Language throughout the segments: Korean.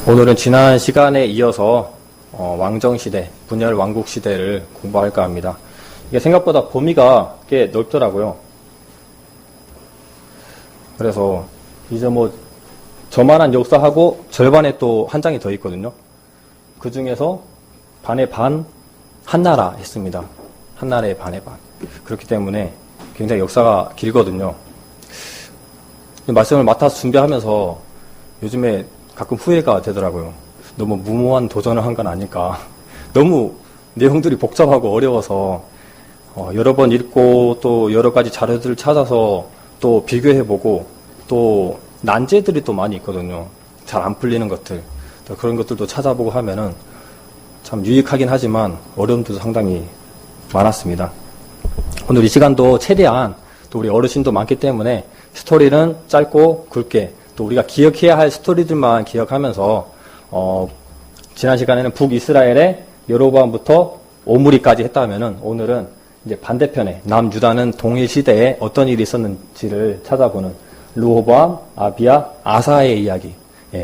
오늘은 지난 시간에 이어서 왕정시대, 분열 왕국시대를 공부할까 합니다. 이게 생각보다 범위가 꽤 넓더라고요. 그래서 이제 저만한 역사하고 절반에 또 한 장이 더 있거든요. 그 중에서 반의 반, 한나라 했습니다. 한나라의 반의 반. 그렇기 때문에 굉장히 역사가 길거든요. 말씀을 맡아서 준비하면서 요즘에 가끔 후회가 되더라고요. 너무 무모한 도전을 한 건 아닐까. 너무 내용들이 복잡하고 어려워서 여러 번 읽고 또 여러 가지 자료들을 찾아서 또 비교해보고 또 난제들이 또 많이 있거든요. 잘 안 풀리는 것들. 또 그런 것들도 찾아보고 하면은 참 유익하긴 하지만 어려움도 상당히 많았습니다. 오늘 이 시간도 최대한 또 우리 어르신도 많기 때문에 스토리는 짧고 굵게 또 우리가 기억해야 할 스토리들만 기억하면서 지난 시간에는 북이스라엘의 여로보암부터 오므리까지 했다면은 오늘은 이제 반대편에 남유다는 동일 시대에 어떤 일이 있었는지를 찾아보는 르호보암, 아비야, 아사의 이야기,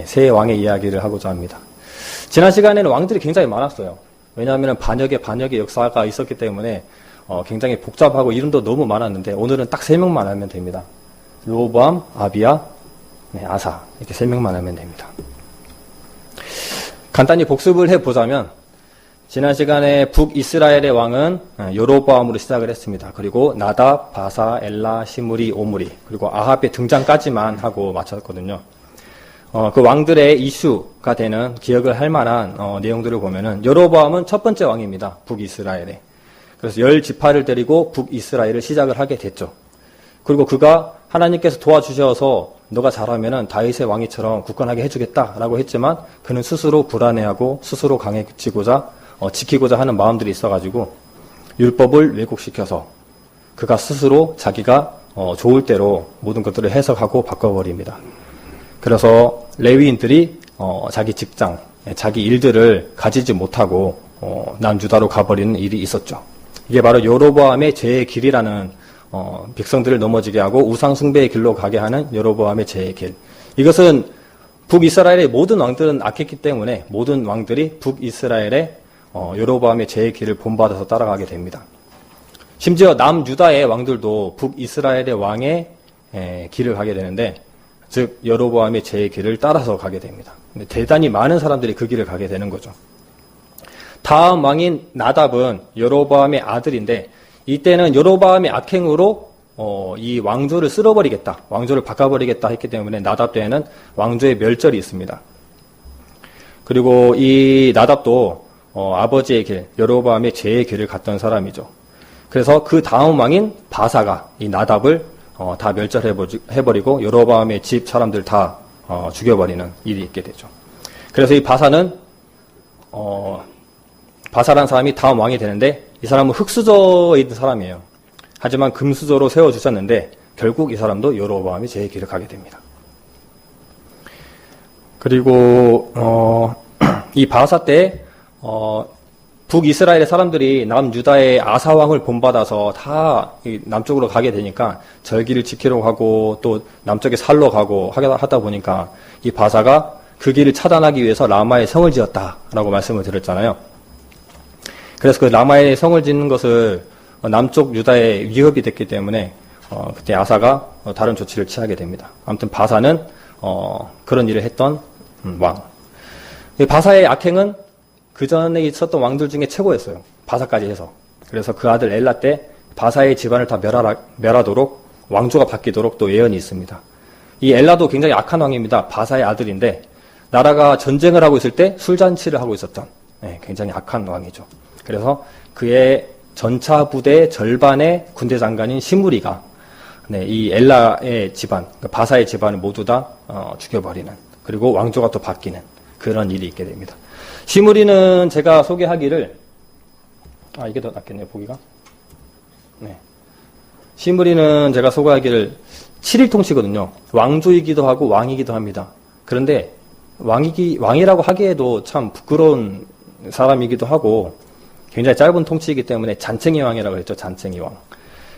세 왕의 이야기를 하고자 합니다. 지난 시간에는 왕들이 굉장히 많았어요. 왜냐하면 반역의 역사가 있었기 때문에 굉장히 복잡하고 이름도 너무 많았는데 오늘은 딱 3명만 알면 됩니다. 르호보암, 아비야, 아사 이렇게 3명만 알면 됩니다. 간단히 복습을 해보자면 지난 시간에 북이스라엘의 왕은 여로보암으로 시작을 했습니다. 그리고 나답, 바사, 엘라, 시므리, 오므리 그리고 아합의 등장까지만 하고 마쳤거든요. 그 왕들의 이슈가 되는 기억을 할 만한 내용들을 보면은 여로보암은 첫 번째 왕입니다. 북이스라엘에. 그래서 10지파를 데리고 북이스라엘을 시작을 하게 됐죠. 그리고 그가 하나님께서 도와주셔서 너가 잘하면은 다윗의 왕위처럼 굳건하게 해주겠다라고 했지만 그는 스스로 불안해하고 스스로 강해지고자 지키고자 하는 마음들이 있어가지고 율법을 왜곡시켜서 그가 스스로 자기가 좋을 대로 모든 것들을 해석하고 바꿔버립니다. 그래서 레위인들이 자기 직장, 자기 일들을 가지지 못하고 남유다로 가버리는 일이 있었죠. 이게 바로 여로보암의 죄의 길이라는 백성들을 넘어지게 하고 우상숭배의 길로 가게 하는 여로보암의 죄의 길. 이것은 북이스라엘의 모든 왕들은 악했기 때문에 모든 왕들이 북이스라엘의 여로보암의 죄의 길을 본받아서 따라가게 됩니다. 심지어 남유다의 왕들도 북이스라엘의 왕의 길을 가게 되는데 즉 여로보암의 죄의 길을 따라서 가게 됩니다. 근데 대단히 많은 사람들이 그 길을 가게 되는 거죠. 다음 왕인 나답은 여로보암의 아들인데 이때는 여로보암의 악행으로 이 왕조를 쓸어버리겠다, 왕조를 바꿔버리겠다 했기 때문에 나답 때에는 왕조의 멸절이 있습니다. 그리고 이 나답도 아버지의 길, 여로보암의 죄의 길을 갔던 사람이죠. 그래서 그 다음 왕인 바사가 이 나답을 다 멸절해버리고 여로보암의 집 사람들 다 죽여버리는 일이 있게 되죠. 그래서 이 바사는 바사라는 사람이 다음 왕이 되는데 이 사람은 흙수저에 있는 사람이에요. 하지만 금수저로 세워주셨는데 결국 이 사람도 여로보암이 죄의 길을 가게 됩니다. 그리고 이 바사 때 북이스라엘의 사람들이 남유다의 아사왕을 본받아서 다 남쪽으로 가게 되니까 절기를 지키려고 하고 또 남쪽에 살러 가고 하다 보니까 이 바사가 그 길을 차단하기 위해서 라마에 성을 지었다라고 말씀을 드렸잖아요. 그래서 그 라마에 성을 짓는 것을 남쪽 유다에 위협이 됐기 때문에 그때 아사가 다른 조치를 취하게 됩니다. 아무튼 바사는 그런 일을 했던 왕. 바사의 악행은 그 전에 있었던 왕들 중에 최고였어요. 바사까지 해서. 그래서 그 아들 엘라 때 바사의 집안을 다 멸하도록 왕조가 바뀌도록 또 예언이 있습니다. 이 엘라도 굉장히 악한 왕입니다. 바사의 아들인데 나라가 전쟁을 하고 있을 때 술잔치를 하고 있었던 굉장히 악한 왕이죠. 그래서 그의 전차 부대 절반의 군대 장관인 시므리가 이 엘라의 집안, 바사의 집안을 모두 다 죽여버리는 그리고 왕조가 또 바뀌는 그런 일이 있게 됩니다. 시므리는 제가 소개하기를 이게 더 낫겠네요, 보기가. 시므리는 제가 소개하기를 7일 통치거든요. 왕조이기도 하고 왕이기도 합니다. 그런데 왕이라고 하기에도 참 부끄러운 사람이기도 하고 굉장히 짧은 통치이기 때문에 잔챙이 왕이라고 했죠. 잔챙이 왕.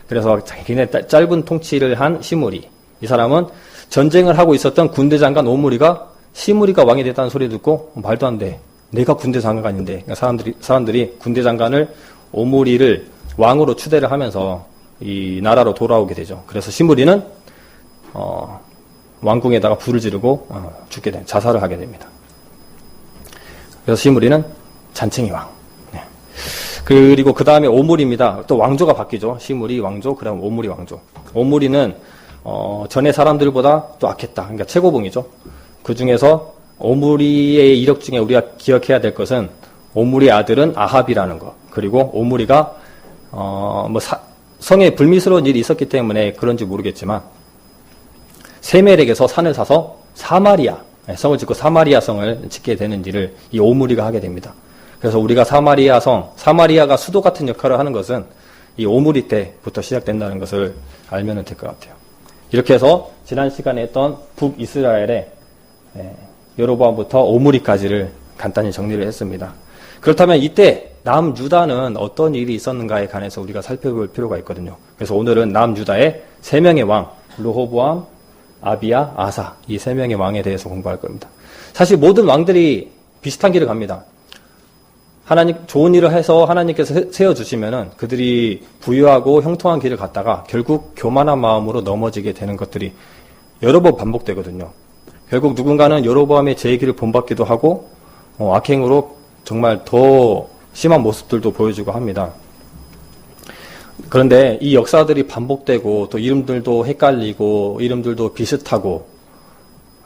그래서 굉장히 짧은 통치를 한 시므리. 이 사람은 전쟁을 하고 있었던 군대 장관 오므리가 시므리가 왕이 됐다는 소리 듣고 말도 안 돼. 내가 군대 장관인데. 그러니까 사람들이 군대 장관을 오므리를 왕으로 추대를 하면서 이 나라로 돌아오게 되죠. 그래서 시므리는 왕궁에다가 불을 지르고 자살을 하게 됩니다. 그래서 시므리는 잔챙이 왕. 네. 그리고 그 다음에 오므리입니다. 또 왕조가 바뀌죠. 시므리 왕조, 그다음 오므리 왕조. 오므리는 전에 사람들보다 또 악했다. 그러니까 최고봉이죠. 그 중에서 오므리의 이력 중에 우리가 기억해야 될 것은 오므리의 아들은 아합이라는 것. 그리고 오므리가 성에 불미스러운 일이 있었기 때문에 그런지 모르겠지만 세멜에게서 산을 사서 사마리아 성을 짓고 사마리아 성을 짓게 되는 일을 이 오므리가 하게 됩니다. 그래서 우리가 사마리아가 수도 같은 역할을 하는 것은 이 오므리 때부터 시작된다는 것을 알면 될 것 같아요. 이렇게 해서 지난 시간에 했던 북이스라엘의 여로보암부터 오므리까지를 간단히 정리를 했습니다. 그렇다면 이때 남유다는 어떤 일이 있었는가에 관해서 우리가 살펴볼 필요가 있거든요. 그래서 오늘은 남유다의 3명의 왕, 르호보암, 아비야, 아사, 이 3명의 왕에 대해서 공부할 겁니다. 사실 모든 왕들이 비슷한 길을 갑니다. 좋은 일을 해서 하나님께서 세워주시면은 그들이 부유하고 형통한 길을 갔다가 결국 교만한 마음으로 넘어지게 되는 것들이 여러 번 반복되거든요. 결국 누군가는 여로보암의 재기를 본받기도 하고 악행으로 정말 더 심한 모습들도 보여주고 합니다. 그런데 이 역사들이 반복되고 또 이름들도 헷갈리고 이름들도 비슷하고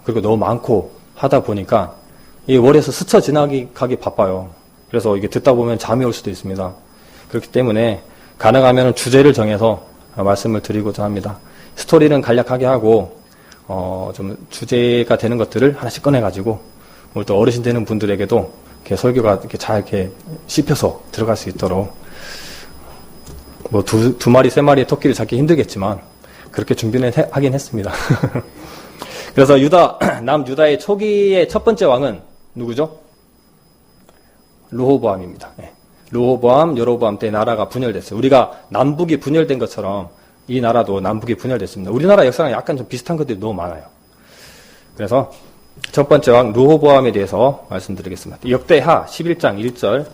그리고 너무 많고 하다 보니까 이 머리에서 스쳐 지나가기 바빠요. 그래서 이게 듣다 보면 잠이 올 수도 있습니다. 그렇기 때문에 가능하면 주제를 정해서 말씀을 드리고자 합니다. 스토리는 간략하게 하고 좀 주제가 되는 것들을 하나씩 꺼내가지고 오늘 또 어르신 되는 분들에게도 이렇게 설교가 이렇게 잘 이렇게 씹혀서 들어갈 수 있도록 두 마리, 세 마리의 토끼를 잡기 힘들겠지만 그렇게 준비는 하긴 했습니다. 그래서 남유다의 초기의 첫 번째 왕은 누구죠? 르호보암입니다. 네. 르호보암, 여로보암 때 나라가 분열됐어요. 우리가 남북이 분열된 것처럼 이 나라도 남북이 분열됐습니다. 우리나라 역사랑 약간 좀 비슷한 것들이 너무 많아요. 그래서 첫 번째 왕 르호보암에 대해서 말씀드리겠습니다. 역대하 11장 1절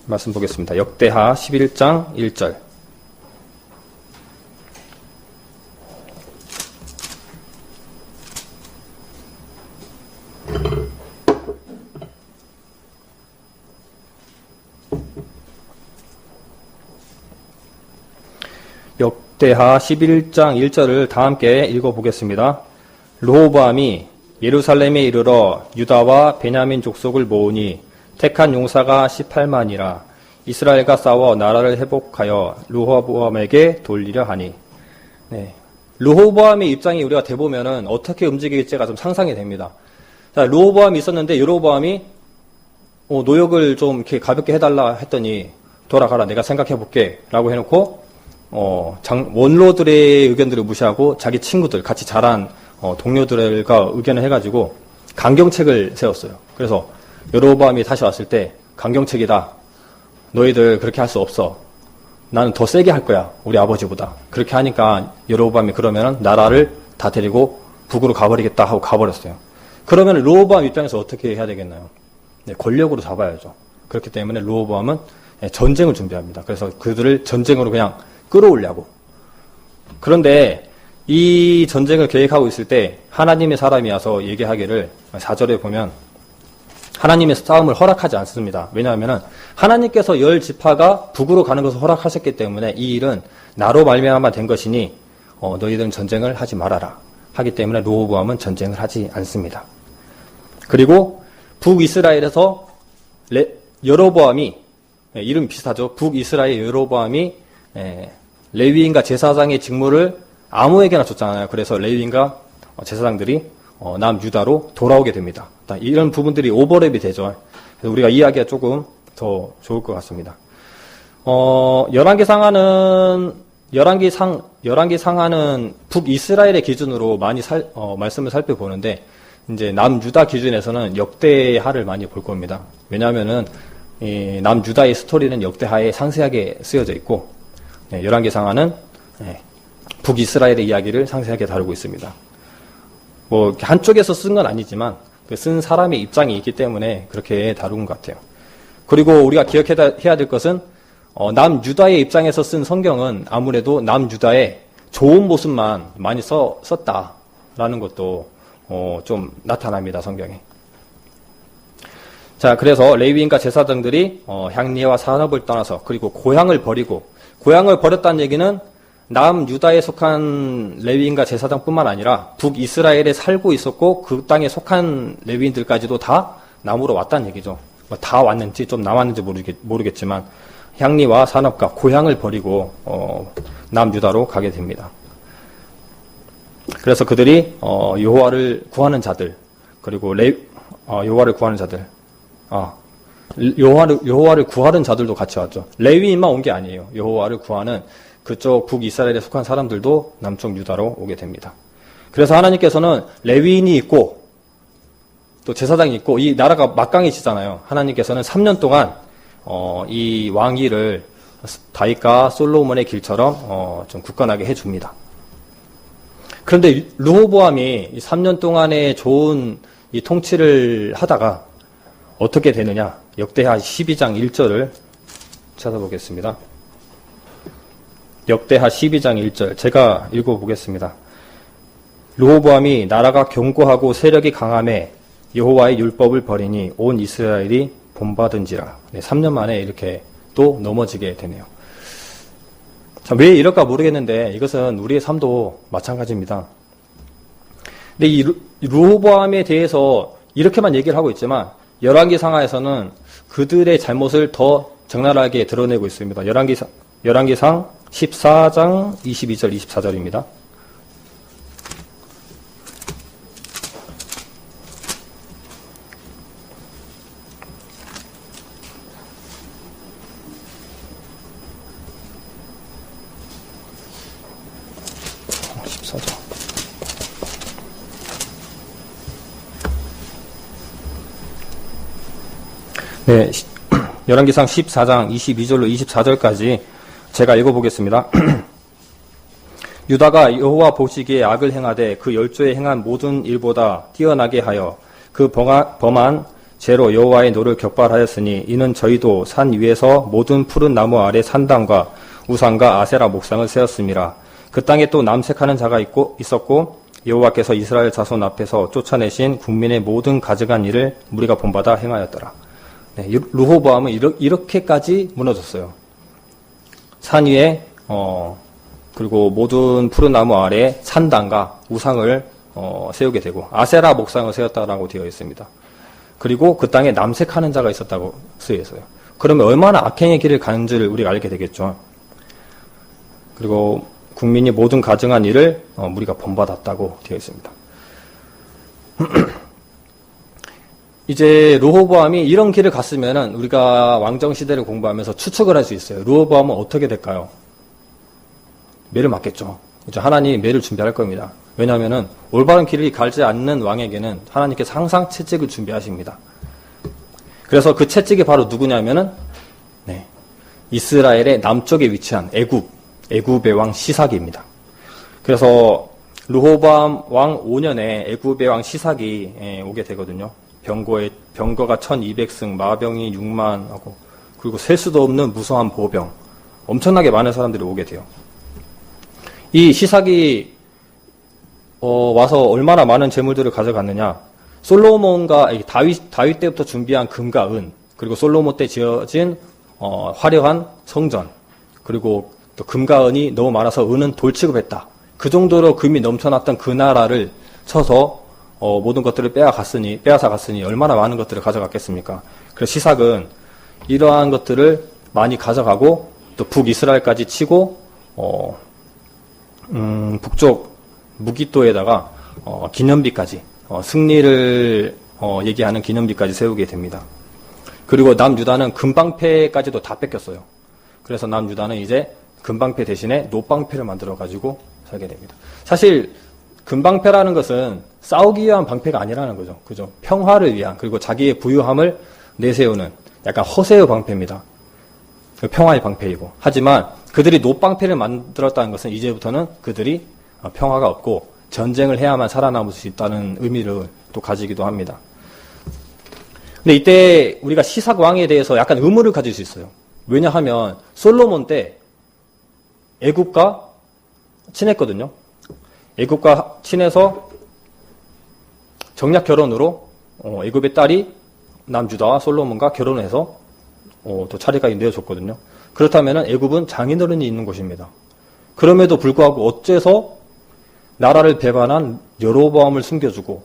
말씀 보겠습니다. 역대하 11장 1절 역대하 11장 1절을 다 함께 읽어보겠습니다. 르호보암이 예루살렘에 이르러 유다와 베냐민 족속을 모으니 택한 용사가 18만이라 이스라엘과 싸워 나라를 회복하여 르호보암에게 돌리려 하니. 네. 르호보암의 입장이 우리가 대보면은 어떻게 움직일지가 좀 상상이 됩니다. 자, 르호보암이 있었는데 여로보암이 노역을 좀 이렇게 가볍게 해달라 했더니 돌아가라 내가 생각해볼게 라고 해놓고 원로들의 의견들을 무시하고 자기 친구들 같이 자란 동료들과 의견을 해가지고 강경책을 세웠어요. 그래서 여로보암이 다시 왔을 때 강경책이다. 너희들 그렇게 할 수 없어. 나는 더 세게 할 거야. 우리 아버지보다. 그렇게 하니까 여로보암이 그러면은 나라를 다 데리고 북으로 가버리겠다 하고 가버렸어요. 그러면 르호보암 입장에서 어떻게 해야 되겠나요? 네, 권력으로 잡아야죠. 그렇기 때문에 르호보암은 전쟁을 준비합니다. 그래서 그들을 전쟁으로 그냥 끌어올려고. 그런데 이 전쟁을 계획하고 있을 때 하나님의 사람이 와서 얘기하기를 4절에 보면 하나님의 싸움을 허락하지 않습니다. 왜냐하면 하나님께서 10지파가 북으로 가는 것을 허락하셨기 때문에 이 일은 나로 말미암아 된 것이니 너희들은 전쟁을 하지 말아라 하기 때문에 르호보암은 전쟁을 하지 않습니다. 그리고 북이스라엘에서 여로보암이 이름 비슷하죠. 북이스라엘 여로보암이 레위인과 제사장의 직무를 아무에게나 줬잖아요. 그래서 레위인과 제사장들이 남유다로 돌아오게 됩니다. 이런 부분들이 오버랩이 되죠. 그래서 우리가 이해하기가 조금 더 좋을 것 같습니다. 열왕기 상하는 북이스라엘의 기준으로 많이 말씀을 살펴보는데 이제 남유다 기준에서는 역대하를 많이 볼 겁니다. 왜냐하면은 남유다의 스토리는 역대하에 상세하게 쓰여져 있고 열왕기 상하는 북이스라엘의 이야기를 상세하게 다루고 있습니다. 뭐 한쪽에서 쓴 건 아니지만 그 쓴 사람의 입장이 있기 때문에 그렇게 다룬 것 같아요. 그리고 우리가 기억해야 될 것은 남유다의 입장에서 쓴 성경은 아무래도 남유다의 좋은 모습만 많이 썼다라는 것도 좀 나타납니다, 성경에. 자, 그래서 레위인과 제사장들이 향리와 산업을 떠나서 그리고 고향을 버렸다는 얘기는 남유다에 속한 레위인과 제사장뿐만 아니라 북이스라엘에 살고 있었고 그 땅에 속한 레위인들까지도 다 남으로 왔다는 얘기죠. 뭐 다 왔는지 좀 남았는지 모르겠지만 향리와 산업과 고향을 버리고 남유다로 가게 됩니다. 그래서 그들이 여호와를 구하는 자들 그리고 여호와를 구하는 자들 여호와를 구하는 자들도 같이 왔죠. 레위인만 온 게 아니에요. 여호와를 구하는 그쪽 북이스라엘에 속한 사람들도 남쪽 유다로 오게 됩니다. 그래서 하나님께서는 레위인이 있고 또 제사장이 있고 이 나라가 막강해지잖아요. 하나님께서는 3년 동안 이 왕위를 다윗과 솔로몬의 길처럼 좀 굳건하게 해줍니다. 그런데 르호보암이 3년 동안의 좋은 이 통치를 하다가 어떻게 되느냐? 역대하 12장 1절을 찾아보겠습니다. 역대하 12장 1절 제가 읽어보겠습니다. 르호보암이 나라가 견고하고 세력이 강함에 여호와의 율법을 버리니 온 이스라엘이 본받은지라. 3년 만에 이렇게 또 넘어지게 되네요. 자, 왜 이럴까 모르겠는데 이것은 우리의 삶도 마찬가지입니다. 근데 이 르호보암에 대해서 이렇게만 얘기를 하고 있지만 열왕기상하에서는 그들의 잘못을 더 적나라하게 드러내고 있습니다. 열왕기상 14장 22절 24절입니다. 네, 열왕기상 14장 22절로 24절까지 제가 읽어보겠습니다. 유다가 여호와 보시기에 악을 행하되 그 열조에 행한 모든 일보다 뛰어나게 하여 그 범한 죄로 여호와의 노를 격발하였으니 이는 저희도 산 위에서 모든 푸른 나무 아래 산당과 우상과 아세라 목상을 세웠습니다. 그 땅에 또 남색하는 자가 있었고 여호와께서 이스라엘 자손 앞에서 쫓아내신 국민의 모든 가증한 일을 우리가 본받아 행하였더라. 네, 르호보암은 이렇게까지 무너졌어요. 산 위에 그리고 모든 푸른 나무 아래 산당과 우상을 세우게 되고 아세라 목상을 세웠다라고 되어 있습니다. 그리고 그 땅에 남색하는 자가 있었다고 쓰여 있어요. 그러면 얼마나 악행의 길을 가는지를 우리가 알게 되겠죠. 그리고 국민이 모든 가증한 일을 우리가 본받았다고 되어 있습니다. 이제 르호보암이 이런 길을 갔으면은 우리가 왕정 시대를 공부하면서 추측을 할 수 있어요. 르호보암은 어떻게 될까요? 매를 맞겠죠. 그렇죠? 하나님이 매를 준비할 겁니다. 왜냐하면은 올바른 길을 가지 않는 왕에게는 하나님께서 항상 채찍을 준비하십니다. 그래서 그 채찍이 바로 누구냐면은 이스라엘의 남쪽에 위치한 애굽의 왕 시삭입니다. 그래서 르호보암 왕 5년에 애굽의 왕 시삭이 오게 되거든요. 병거가 1200승, 마병이 6만 하고 그리고 셀 수도 없는 무서운 보병, 엄청나게 많은 사람들이 오게 돼요. 이 시삭이 와서 얼마나 많은 재물들을 가져갔느냐? 솔로몬과 다윗 때부터 준비한 금과 은, 그리고 솔로몬 때 지어진 화려한 성전, 그리고 또 금과 은이 너무 많아서 은은 돌 취급했다. 그 정도로 금이 넘쳐났던 그 나라를 쳐서 모든 것들을 빼앗아 갔으니 얼마나 많은 것들을 가져갔겠습니까? 그래서 시삭은 이러한 것들을 많이 가져가고 또 북이스라엘까지 치고 북쪽 무기토에다가 기념비까지 승리를 얘기하는 기념비까지 세우게 됩니다. 그리고 남유다는 금방패까지도 다 뺏겼어요. 그래서 남유다는 이제 금방패 대신에 노방패를 만들어 가지고 살게 됩니다. 사실 금방패라는 것은 싸우기 위한 방패가 아니라는 거죠. 그죠? 평화를 위한, 그리고 자기의 부유함을 내세우는 약간 허세의 방패입니다. 평화의 방패이고. 하지만 그들이 노방패를 만들었다는 것은 이제부터는 그들이 평화가 없고 전쟁을 해야만 살아남을 수 있다는 의미를 또 가지기도 합니다. 근데 이때 우리가 시삭 왕에 대해서 약간 의문을 가질 수 있어요. 왜냐하면 솔로몬 때 애굽과 친했거든요. 애굽과 친해서 정략 결혼으로 애굽의 딸이 남유다와 솔로몬과 결혼해서 또 차례가 내어줬거든요. 그렇다면 애굽은 장인어른이 있는 곳입니다. 그럼에도 불구하고 어째서 나라를 배반한 여로보암을 숨겨주고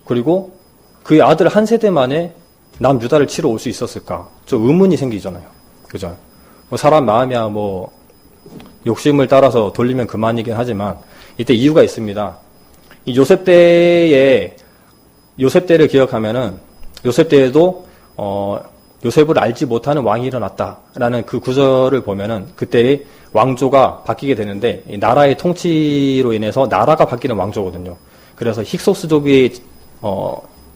그리고 그의 아들 한 세대 만에 남유다를 치러 올 수 있었을까? 좀 의문이 생기잖아요. 그죠? 사람 마음이야 욕심을 따라서 돌리면 그만이긴 하지만 이때 이유가 있습니다. 이 요셉 때를 기억하면은 요셉 때에도 요셉을 알지 못하는 왕이 일어났다라는 그 구절을 보면은 그때 왕조가 바뀌게 되는데 나라의 통치로 인해서 나라가 바뀌는 왕조거든요. 그래서 힉소스족이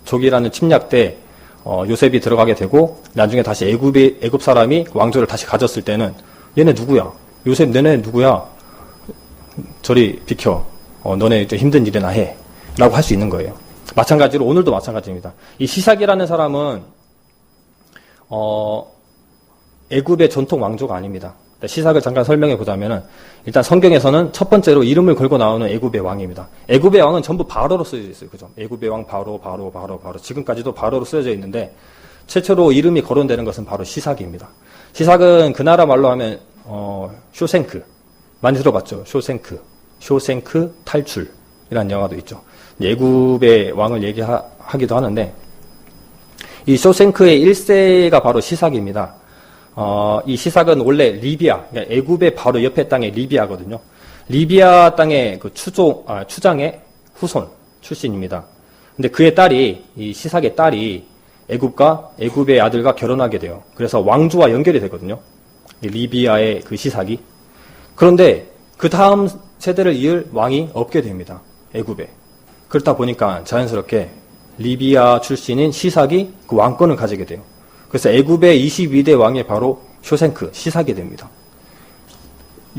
족이라는 침략 때 요셉이 들어가게 되고 나중에 다시 애굽 사람이 왕조를 다시 가졌을 때는 얘네 누구야? 요셉 너네 누구야? 저리 비켜. 너네 좀 힘든 일이나 해. 라고 할 수 있는 거예요. 마찬가지로 오늘도 마찬가지입니다. 이 시삭이라는 사람은 애굽의 전통 왕조가 아닙니다. 시삭을 잠깐 설명해 보자면은 일단 성경에서는 첫 번째로 이름을 걸고 나오는 애굽의 왕입니다. 애굽의 왕은 전부 바로로 쓰여져 있어요. 그죠? 애굽의 왕 바로. 지금까지도 바로로 쓰여져 있는데 최초로 이름이 거론되는 것은 바로 시삭입니다. 시삭은 그 나라 말로 하면 쇼생크 많이 들어봤죠? 쇼생크 탈출이라는 영화도 있죠. 애굽의 왕을 얘기하기도 하는데 이 쇼생크의 1세가 바로 시삭입니다. 이 시삭은 원래 리비아, 그러니까 애굽의 바로 옆에 땅의 리비아거든요. 리비아 땅의 그 추장의 후손 출신입니다. 근데 그의 딸이, 이 시삭의 딸이 애굽의 아들과 결혼하게 돼요. 그래서 왕조와 연결이 되거든요. 리비아의 그 시삭이. 그런데 그 다음 세대를 이을 왕이 없게 됩니다. 애굽에. 그렇다 보니까 자연스럽게 리비아 출신인 시삭이 그 왕권을 가지게 돼요. 그래서 애굽의 22대 왕이 바로 쇼생크, 시삭이 됩니다.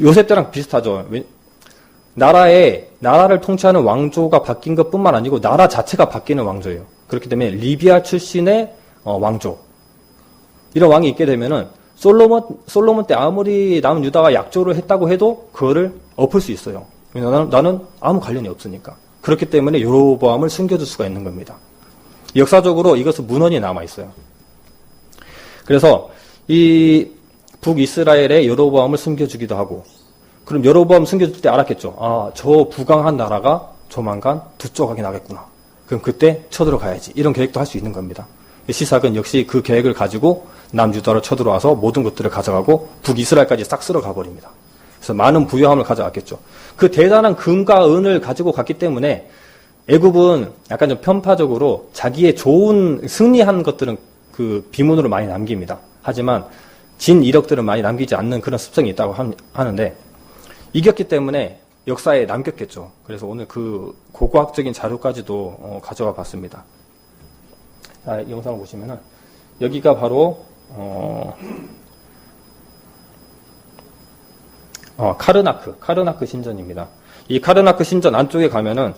요셉 때랑 비슷하죠. 나라를 통치하는 왕조가 바뀐 것뿐만 아니고 나라 자체가 바뀌는 왕조예요. 그렇기 때문에 리비아 출신의 왕조. 이런 왕이 있게 되면은 솔로몬 때 아무리 남유다가 약조를 했다고 해도 그거를 엎을 수 있어요. 나는 아무 관련이 없으니까. 그렇기 때문에 여로보암을 숨겨줄 수가 있는 겁니다. 역사적으로 이것은 문헌이 남아있어요. 그래서 이 북이스라엘의 여로보암을 숨겨주기도 하고, 그럼 여로보암 숨겨줄 때 알았겠죠. 저 부강한 나라가 조만간 두 조각이 나겠구나. 그럼 그때 쳐들어가야지. 이런 계획도 할 수 있는 겁니다. 시삭은 역시 그 계획을 가지고 남유다로 쳐들어와서 모든 것들을 가져가고 북이스라엘까지 싹 쓸어가 버립니다. 그래서 많은 부유함을 가져갔겠죠. 그 대단한 금과 은을 가지고 갔기 때문에 애굽은 약간 좀 편파적으로 자기의 좋은 승리한 것들은 그 비문으로 많이 남깁니다. 하지만 진 이력들은 많이 남기지 않는 그런 습성이 있다고 하는데 이겼기 때문에 역사에 남겼겠죠. 그래서 오늘 그 고고학적인 자료까지도 가져와 봤습니다. 자, 이 영상을 보시면은 여기가 바로 카르나크 신전입니다. 이 카르나크 신전 안쪽에 가면은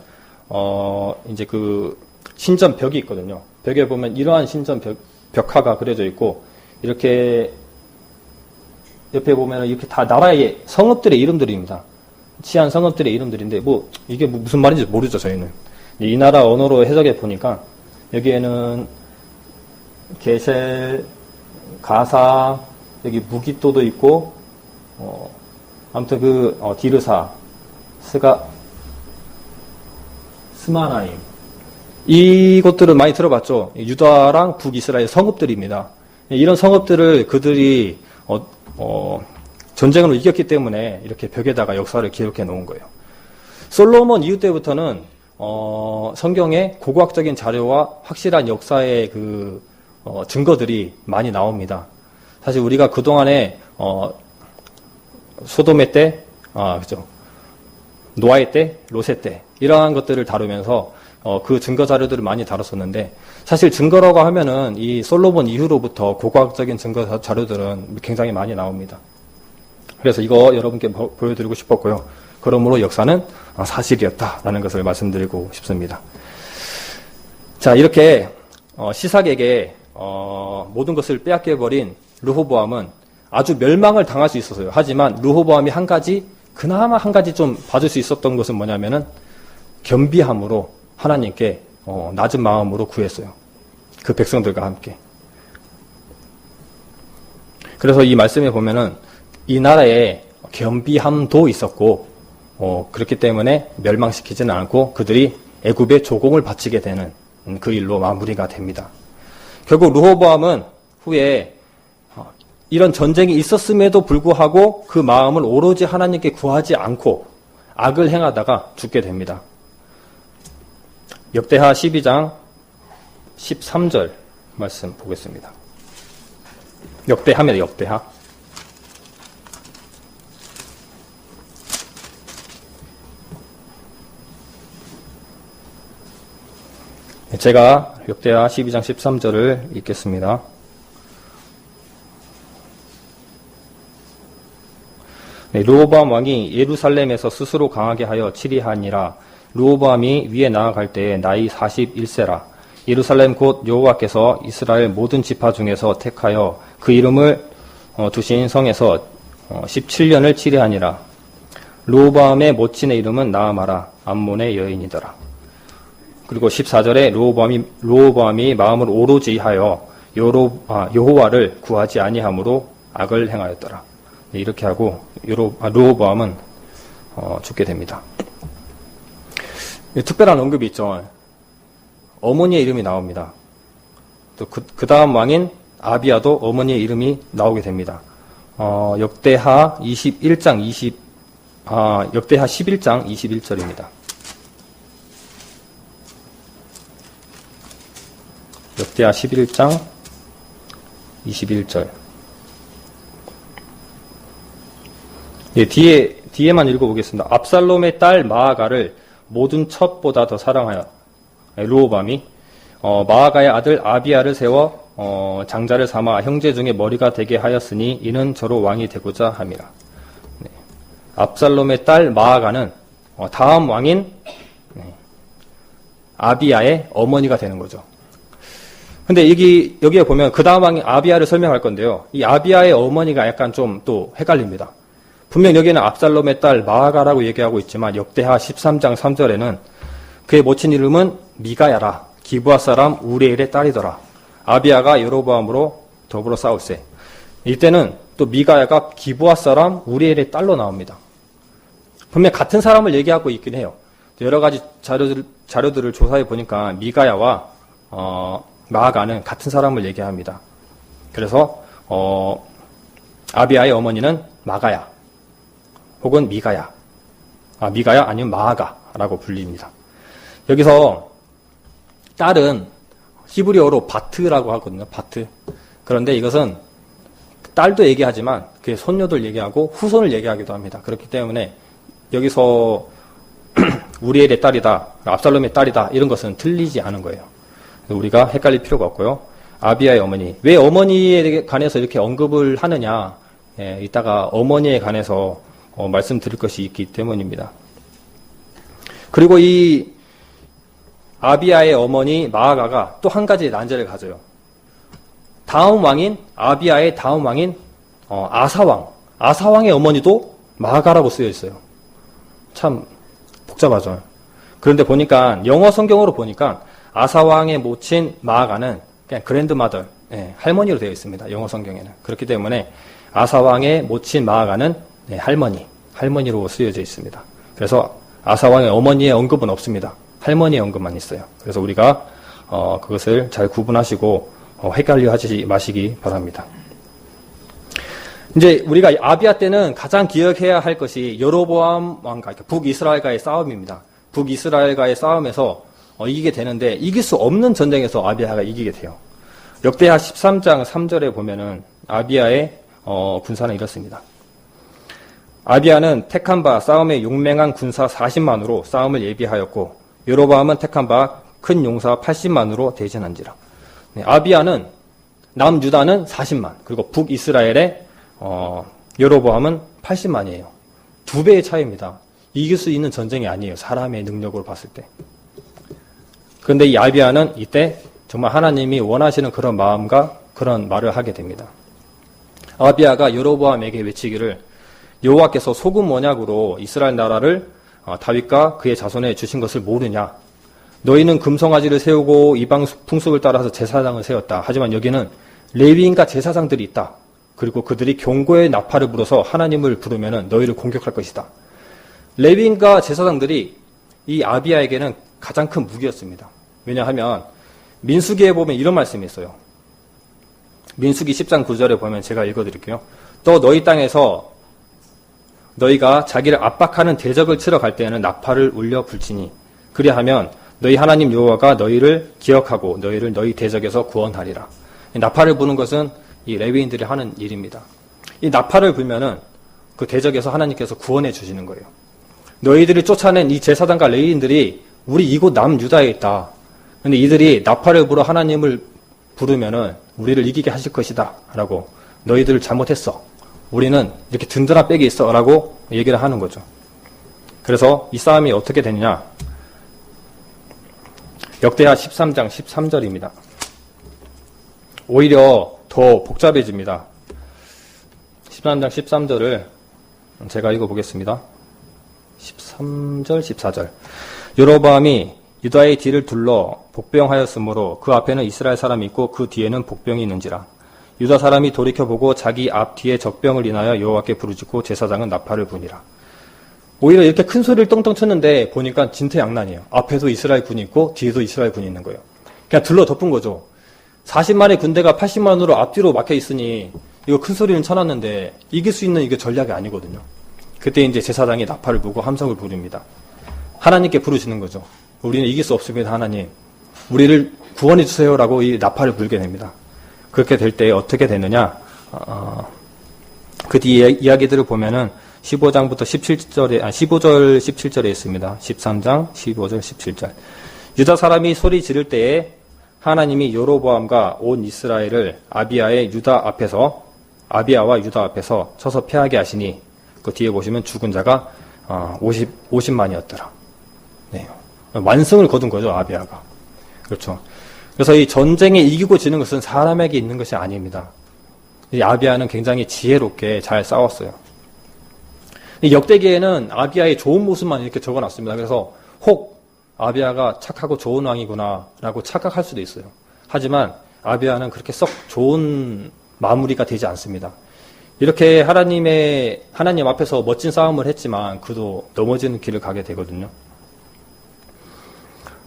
이제 그 신전 벽이 있거든요. 벽에 보면 이러한 신전 벽화가 그려져 있고 이렇게 옆에 보면은 이렇게 다 나라의 성읍들의 이름들입니다. 치안 성읍들의 이름들인데 이게 무슨 말인지 모르죠, 저희는. 이 나라 언어로 해석해 보니까 여기에는 게셀, 가사, 여기 무기또도 있고 아무튼 디르사, 스마나임 이것들은 많이 들어봤죠. 유다랑 북이스라엘 성읍들입니다. 이런 성읍들을 그들이 전쟁으로 이겼기 때문에 이렇게 벽에다가 역사를 기록해 놓은 거예요. 솔로몬 이후 때부터는 성경에 고고학적인 자료와 확실한 역사의 증거들이 많이 나옵니다. 사실 우리가 그동안에 소돔의 때, 그죠. 노아의 때, 롯의 때 이러한 것들을 다루면서 그 증거 자료들을 많이 다뤘었는데 사실 증거라고 하면은 이 솔로몬 이후로부터 고고학적인 증거 자료들은 굉장히 많이 나옵니다. 그래서 이거 여러분께 보여드리고 싶었고요. 그러므로 역사는 사실이었다라는 것을 말씀드리고 싶습니다. 자, 이렇게 시삭에게 모든 것을 빼앗겨버린 르호보암은 아주 멸망을 당할 수 있었어요. 하지만 르호보암이 그나마 한 가지 좀 봐줄 수 있었던 것은 뭐냐면은 겸비함으로 하나님께 낮은 마음으로 구했어요. 그 백성들과 함께. 그래서 이 말씀에 보면은 이 나라에 겸비함도 있었고 그렇기 때문에 멸망시키지는 않고 그들이 애굽의 조공을 바치게 되는 그 일로 마무리가 됩니다. 결국 르호보암은 후에 이런 전쟁이 있었음에도 불구하고 그 마음을 오로지 하나님께 구하지 않고 악을 행하다가 죽게 됩니다. 역대하 12장 13절 말씀 보겠습니다. 역대하면 역대하. 제가 역대하 12장 13절을 읽겠습니다. 르호보암 왕이 예루살렘에서 스스로 강하게 하여 치리하니라. 르호보암이 위에 나아갈 때에 나이 41세라. 예루살렘 곧 여호와께서 이스라엘 모든 지파 중에서 택하여 그 이름을 두신 성에서 17년을 치리하니라. 르호보암의 모친의 이름은 나아마라. 암몬의 여인이더라. 그리고 14절에 르호보암이 마음을 오로지 하여 여호와를 구하지 아니함으로 악을 행하였더라. 이렇게 하고 르호보암은 죽게 됩니다. 특별한 언급이 있죠. 어머니의 이름이 나옵니다. 또 그 다음 왕인 아비야도 어머니의 이름이 나오게 됩니다. 역대하 11장 21절입니다. 역대하 11장 21절. 예, 뒤에만 읽어보겠습니다. 압살롬의 딸 마아가를 모든 첩보다 더 사랑하여 르호보암이 마아가의 아들 아비야를 세워 장자를 삼아 형제 중에 머리가 되게 하였으니 이는 저로 왕이 되고자 함이라. 네. 압살롬의 딸 마아가는 다음 왕인 아비야의 어머니가 되는 거죠. 근데 여기에 보면 그 다음 왕인 아비야를 설명할 건데요. 이 아비야의 어머니가 약간 좀 또 헷갈립니다. 분명 여기는 압살롬의 딸 마아가라고 얘기하고 있지만 역대하 13장 3절에는 그의 모친 이름은 미가야라. 기브아 사람 우리엘의 딸이더라. 아비야가 여로보암으로 더불어 싸울세. 이때는 또 미가야가 기브아 사람 우리엘의 딸로 나옵니다. 분명 같은 사람을 얘기하고 있긴 해요. 여러 가지 자료들을 조사해 보니까 미가야와 마아가는 같은 사람을 얘기합니다. 그래서 아비야의 어머니는 마가야 혹은 미가야, 미가야 아니면 마아가라고 불립니다. 여기서 딸은 히브리어로 바트라고 하거든요. 바트. 그런데 이것은 딸도 얘기하지만 그의 손녀들 얘기하고 후손을 얘기하기도 합니다. 그렇기 때문에 여기서 우리엘의 딸이다, 압살롬의 딸이다 이런 것은 틀리지 않은 거예요. 우리가 헷갈릴 필요가 없고요. 아비야의 어머니. 왜 어머니에 관해서 이렇게 언급을 하느냐? 이따가 어머니에 관해서 말씀드릴 것이 있기 때문입니다. 그리고 이 아비야의 어머니 마아가가 또 한 가지 난제를 가져요. 다음 왕인 아비야의 다음 왕인 아사왕. 아사왕의 어머니도 마아가라고 쓰여 있어요. 참 복잡하죠. 그런데 보니까 영어 성경으로 보니까 아사왕의 모친 마아가는 그냥 그랜드마더, 할머니로 되어 있습니다. 영어 성경에는. 그렇기 때문에 아사왕의 모친 마아가는 할머니로 쓰여져 있습니다. 그래서 아사왕의 어머니의 언급은 없습니다. 할머니의 언급만 있어요. 그래서 우리가 그것을 잘 구분하시고 헷갈려 하지 마시기 바랍니다. 이제 우리가 아비야 때는 가장 기억해야 할 것이 여로보암 왕과 북이스라엘과의 싸움입니다. 북이스라엘과의 싸움에서 이기게 되는데 이길 수 없는 전쟁에서 아비야가 이기게 돼요. 역대하 13장 3절에 보면은 아비야의 군사는 이렇습니다. 아비야는 택한 바 싸움에 용맹한 군사 40만으로 싸움을 예비하였고 여로보암은 택한 바 큰 용사 80만으로 대전한지라. 아비야는 남유다는 40만 그리고 북이스라엘의 여로보암은 80만이에요. 2배의 차이입니다. 이길 수 있는 전쟁이 아니에요. 사람의 능력으로 봤을 때. 그런데 이 아비야는 이때 정말 하나님이 원하시는 그런 마음과 그런 말을 하게 됩니다. 아비야가 여로보암에게 외치기를 여호와께서 소금 언약으로 이스라엘 나라를 다윗과 그의 자손에 주신 것을 모르냐? 너희는 금송아지를 세우고 이방 풍습을 따라서 제사장을 세웠다. 하지만 여기는 레위인과 제사장들이 있다. 그리고 그들이 경고의 나팔을 불어서 하나님을 부르면 너희를 공격할 것이다. 레위인과 제사장들이 이 아비야에게는 가장 큰 무기였습니다. 왜냐하면 민수기에 보면 이런 말씀이 있어요. 민수기 10장 9절에 보면 제가 읽어드릴게요. 또 너희 땅에서 너희가 자기를 압박하는 대적을 치러 갈 때에는 나팔을 울려 불지니 그리하면 너희 하나님 여호와가 너희를 기억하고 너희를 너희 대적에서 구원하리라. 나팔을 부는 것은 이 레위인들이 하는 일입니다. 이 나팔을 불면은 그 대적에서 하나님께서 구원해 주시는 거예요. 너희들이 쫓아낸 이 제사장과 레위인들이 우리 이곳 남유다에 있다. 근데 이들이 나팔을 불어 하나님을 부르면은 우리를 이기게 하실 것이다. 라고 너희들 잘못했어. 우리는 이렇게 든든한 백이 있어. 라고 얘기를 하는 거죠. 그래서 이 싸움이 어떻게 되느냐. 역대하 13장 13절입니다. 오히려 더 복잡해집니다. 13장 13절을 제가 읽어보겠습니다. 13절 14절 여로보암이 유다의 뒤를 둘러 복병하였으므로 그 앞에는 이스라엘 사람이 있고 그 뒤에는 복병이 있는지라. 유다 사람이 돌이켜보고 자기 앞 뒤에 적병을 인하여 여호와께 부르짖고 제사장은 나팔을 부니라. 오히려 이렇게 큰 소리를 떵떵 쳤는데 보니까 진퇴양난이에요. 앞에도 이스라엘 군이 있고 뒤에도 이스라엘 군이 있는 거예요. 그냥 둘러 덮은 거죠. 40만의 군대가 80만으로 앞뒤로 막혀 있으니 이거 큰 소리는 쳐놨는데 이길 수 있는 이게 전략이 아니거든요. 그때 이제 제사장이 나팔을 불고 함성을 부릅니다. 하나님께 부르시는 거죠. 우리는 이길 수 없습니다. 하나님. 우리를 구원해 주세요라고 이 나팔을 불게 됩니다. 그렇게 될 때 어떻게 되느냐? 그 뒤에 이야기들을 보면은 15장부터 15절 17절에 있습니다. 13장 15절 17절. 유다 사람이 소리 지를 때에 하나님이 여로보암과 온 이스라엘을 아비야와 유다 앞에서 쳐서 패하게 하시니 그 뒤에 보시면 죽은 자가 50만이었더라. 네. 완승을 거둔 거죠, 아비야가. 그렇죠. 그래서 이 전쟁에 이기고 지는 것은 사람에게 있는 것이 아닙니다. 이 아비야는 굉장히 지혜롭게 잘 싸웠어요. 이 역대기에는 아비야의 좋은 모습만 이렇게 적어놨습니다. 그래서 혹 아비야가 착하고 좋은 왕이구나 라고 착각할 수도 있어요. 하지만 아비야는 그렇게 썩 좋은 마무리가 되지 않습니다. 이렇게 하나님 앞에서 멋진 싸움을 했지만 그도 넘어지는 길을 가게 되거든요.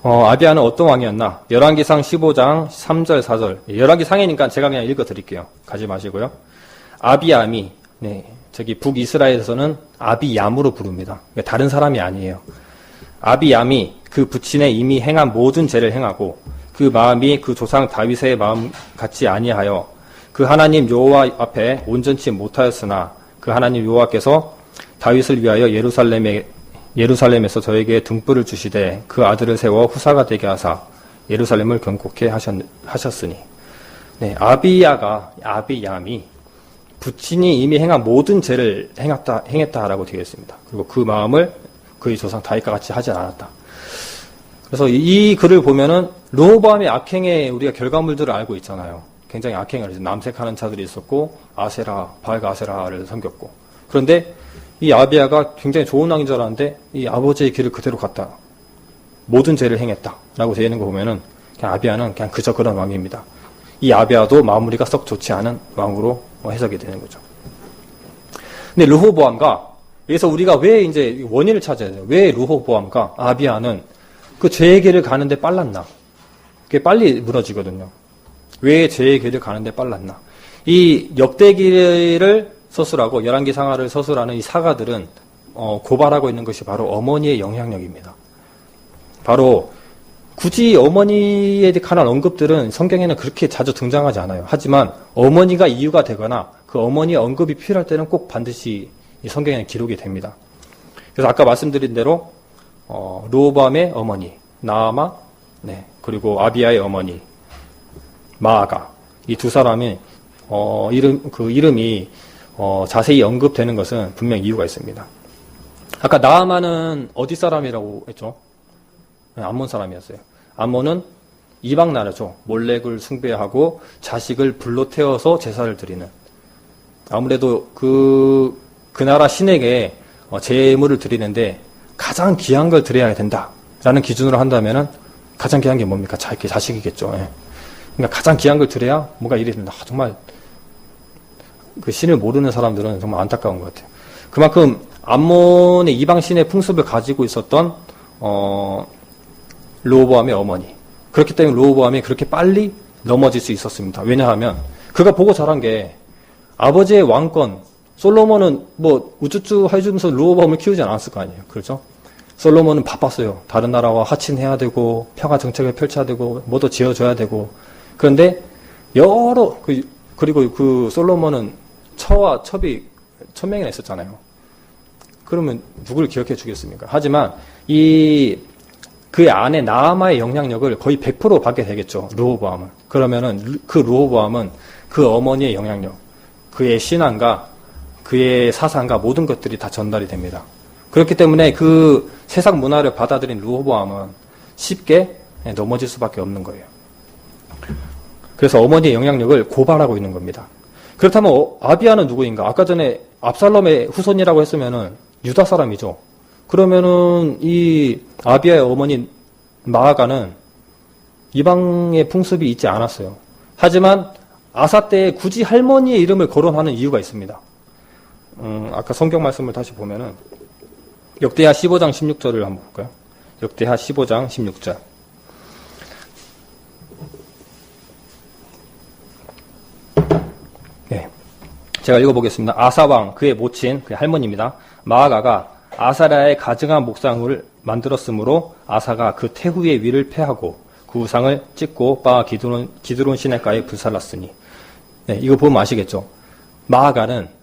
아비야는 어떤 왕이었나? 열왕기상 15장 3절 4절. 열왕기상이니까 제가 그냥 읽어드릴게요. 가지 마시고요. 아비암이 저기 북이스라엘에서는 아비얌으로 부릅니다. 다른 사람이 아니에요. 아비얌이 그 부친에 이미 행한 모든 죄를 행하고 그 마음이 그 조상 다윗의 마음 같지 아니하여 그 하나님 여호와 앞에 온전치 못하였으나 그 하나님 여호와께서 다윗을 위하여 예루살렘에서 저에게 등불을 주시되 그 아들을 세워 후사가 되게 하사 예루살렘을 견고케 하셨으니. 네, 아비얌이 부친이 이미 행한 모든 죄를 행했다라고 되어 있습니다. 그리고 그 마음을 그의 조상 다윗과 같이 하지 않았다. 그래서 이 글을 보면은 르호보암의 악행의 우리가 결과물들을 알고 있잖아요. 굉장히 악행을 해서 남색하는 자들이 있었고 바알과 아세라를 섬겼고. 그런데 이 아비야가 굉장히 좋은 왕인 줄 알았는데 이 아버지의 길을 그대로 갔다. 모든 죄를 행했다라고 되어 있는 거 보면은 그냥 아비야는 그냥 그저 그런 왕입니다. 이 아비야도 마무리가 썩 좋지 않은 왕으로 해석이 되는 거죠. 근데 르호보암과 여기서 우리가 왜 이제 원인을 찾아야 돼요. 왜 르호보암과 아비야는 그 죄의 길을 가는데 빨랐나? 그게 빨리 무너지거든요. 왜 죄의 길을 가는데 빨랐나? 이 역대기를 서술하고 열왕기상하를 서술하는 이 사가들은 고발하고 있는 것이 바로 어머니의 영향력입니다. 바로 굳이 어머니에 관한 언급들은 성경에는 그렇게 자주 등장하지 않아요. 하지만 어머니가 이유가 되거나 그 어머니의 언급이 필요할 때는 꼭 반드시 이 성경에는 기록이 됩니다. 그래서 아까 말씀드린 대로 르호보암의 어머니 나아마, 그리고 아비야의 어머니 마아가, 이 두 사람이 이름이 자세히 언급되는 것은 분명 이유가 있습니다. 아까 나아만은 어디 사람이라고 했죠? 네, 암몬 사람이었어요. 암몬은 이방 나라죠. 몰렉을 숭배하고 자식을 불로 태워서 제사를 드리는. 아무래도 그 나라 신에게 제물을 드리는데 가장 귀한 걸 드려야 된다라는 기준으로 한다면은 가장 귀한 게 뭡니까? 자식이겠죠. 예. 그러니까 가장 귀한 걸 드려야 뭔가 일이 된다. 정말 그 신을 모르는 사람들은 정말 안타까운 것 같아요. 그만큼 암몬의 이방 신의 풍습을 가지고 있었던 르호보암의 어머니. 그렇기 때문에 르호보암이 그렇게 빨리 넘어질 수 있었습니다. 왜냐하면 그가 보고 자란 게 아버지의 왕권, 솔로몬은 뭐 우쭈쭈 해주면서 르호보암을 키우지 않았을 거 아니에요. 그렇죠? 솔로몬은 바빴어요. 다른 나라와 하친해야 되고 평화 정책을 펼쳐야 되고 뭐도 지어줘야 되고. 그런데 그리고 그 솔로몬은 처와 첩이 1000명이나 있었잖아요. 그러면 누굴 기억해 주겠습니까? 하지만 그 안에 나아마의 영향력을 거의 100% 받게 되겠죠. 르호보암은. 그러면은 그 르호보암은 그 어머니의 영향력, 그의 신앙과 그의 사상과 모든 것들이 다 전달이 됩니다. 그렇기 때문에 그 세상 문화를 받아들인 르호보암은 쉽게 넘어질 수밖에 없는 거예요. 그래서 어머니의 영향력을 고발하고 있는 겁니다. 그렇다면 아비야는 누구인가? 아까 전에 압살롬의 후손이라고 했으면은 유다 사람이죠. 그러면은 이 아비야의 어머니 마아가는 이방의 풍습이 있지 않았어요. 하지만 아사 때에 굳이 할머니의 이름을 거론하는 이유가 있습니다. 아까 성경 말씀을 다시 보면은 역대하 15장 16절을 한번 볼까요? 역대하 15장 16절. 네. 제가 읽어보겠습니다. 아사왕, 그의 모친, 그의 할머니입니다. 마아가가 아사랴의 가증한 목상을 만들었으므로 아사가 그 태후의 위를 패하고 그 우상을 찢고 바아 기드론 시내가에 불살랐으니. 네, 이거 보면 아시겠죠? 마아가는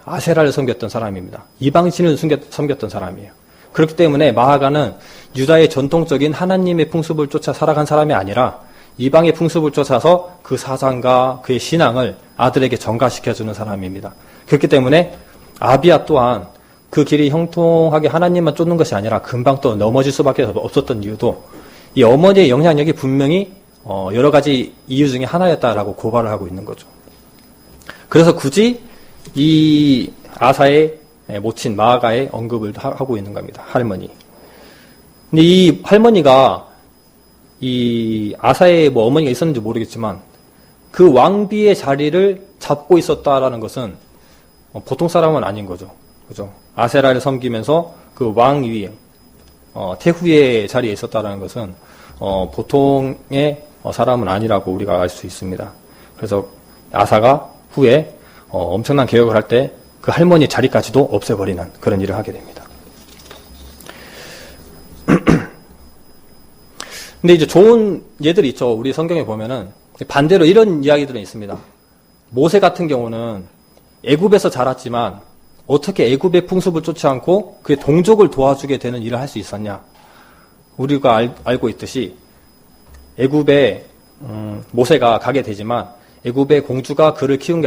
아세라를 섬겼던 사람입니다. 이방신을 섬겼던 사람이에요. 그렇기 때문에 마아가는 유다의 전통적인 하나님의 풍습을 쫓아 살아간 사람이 아니라 이방의 풍습을 쫓아서 그 사상과 그의 신앙을 아들에게 전가시켜주는 사람입니다. 그렇기 때문에 아비야 또한 그 길이 형통하게 하나님만 쫓는 것이 아니라 금방 또 넘어질 수밖에 없었던 이유도 이 어머니의 영향력이 분명히 여러 가지 이유 중에 하나였다라고 고발을 하고 있는 거죠. 그래서 굳이 이 아사의 모친 마아가의 언급을 하고 있는 겁니다. 할머니. 근데 이 할머니가 이 아사의 뭐 어머니가 있었는지 모르겠지만 그 왕비의 자리를 잡고 있었다라는 것은 보통 사람은 아닌 거죠. 그죠? 아세라를 섬기면서 그 왕위, 태후의 자리에 있었다라는 것은 보통의 사람은 아니라고 우리가 알 수 있습니다. 그래서 아사가 후에 엄청난 개혁을 할 때 그 할머니 자리까지도 없애버리는 그런 일을 하게 됩니다. 근데 이제 좋은 예들이 있죠. 우리 성경에 보면은 반대로 이런 이야기들은 있습니다. 모세 같은 경우는 애굽에서 자랐지만 어떻게 애굽의 풍습을 쫓지 않고 그의 동족을 도와주게 되는 일을 할 수 있었냐? 우리가 알고 있듯이 애굽에 모세가 가게 되지만 애굽의 공주가 그를 키운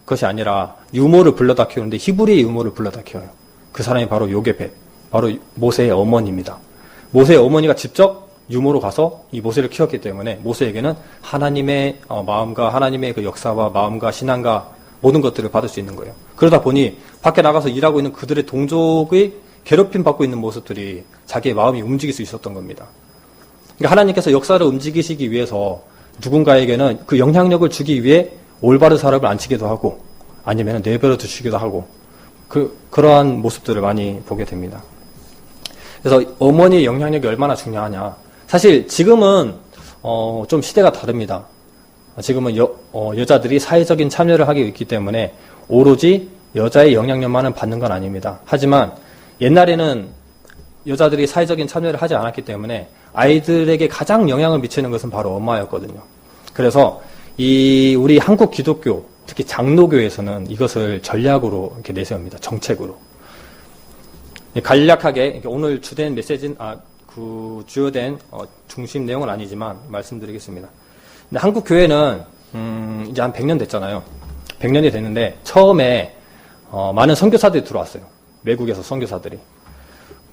것이 아니라 유모를 불러다 키우는데 히브리의 유모를 불러다 키워요. 그 사람이 바로 요게벳, 바로 모세의 어머니입니다. 모세의 어머니가 직접 유모로 가서 이 모세를 키웠기 때문에 모세에게는 하나님의 마음과 하나님의 그 역사와 마음과 신앙과 모든 것들을 받을 수 있는 거예요. 그러다 보니 밖에 나가서 일하고 있는 그들의 동족의 괴롭힘 받고 있는 모습들이 자기의 마음이 움직일 수 있었던 겁니다. 그러니까 하나님께서 역사를 움직이시기 위해서 누군가에게는 그 영향력을 주기 위해 올바른 사람을 앉히기도 하고 아니면 내버려 두시기도 하고 그러한 모습들을 많이 보게 됩니다. 그래서 어머니의 영향력이 얼마나 중요하냐. 사실 지금은 좀 시대가 다릅니다. 지금은 여자들이 사회적인 참여를 하고 있기 때문에 오로지 여자의 영향력만은 받는 건 아닙니다. 하지만 옛날에는 여자들이 사회적인 참여를 하지 않았기 때문에 아이들에게 가장 영향을 미치는 것은 바로 엄마였거든요. 그래서 우리 한국 기독교, 특히 장로교에서는 이것을 전략으로 이렇게 내세웁니다. 정책으로. 간략하게 오늘 주된 메시지는 주요된 중심 내용은 아니지만 말씀드리겠습니다. 근데 한국 교회는 이제 한 100년 됐잖아요. 100년이 됐는데 처음에 많은 선교사들이 들어왔어요. 외국에서 선교사들이.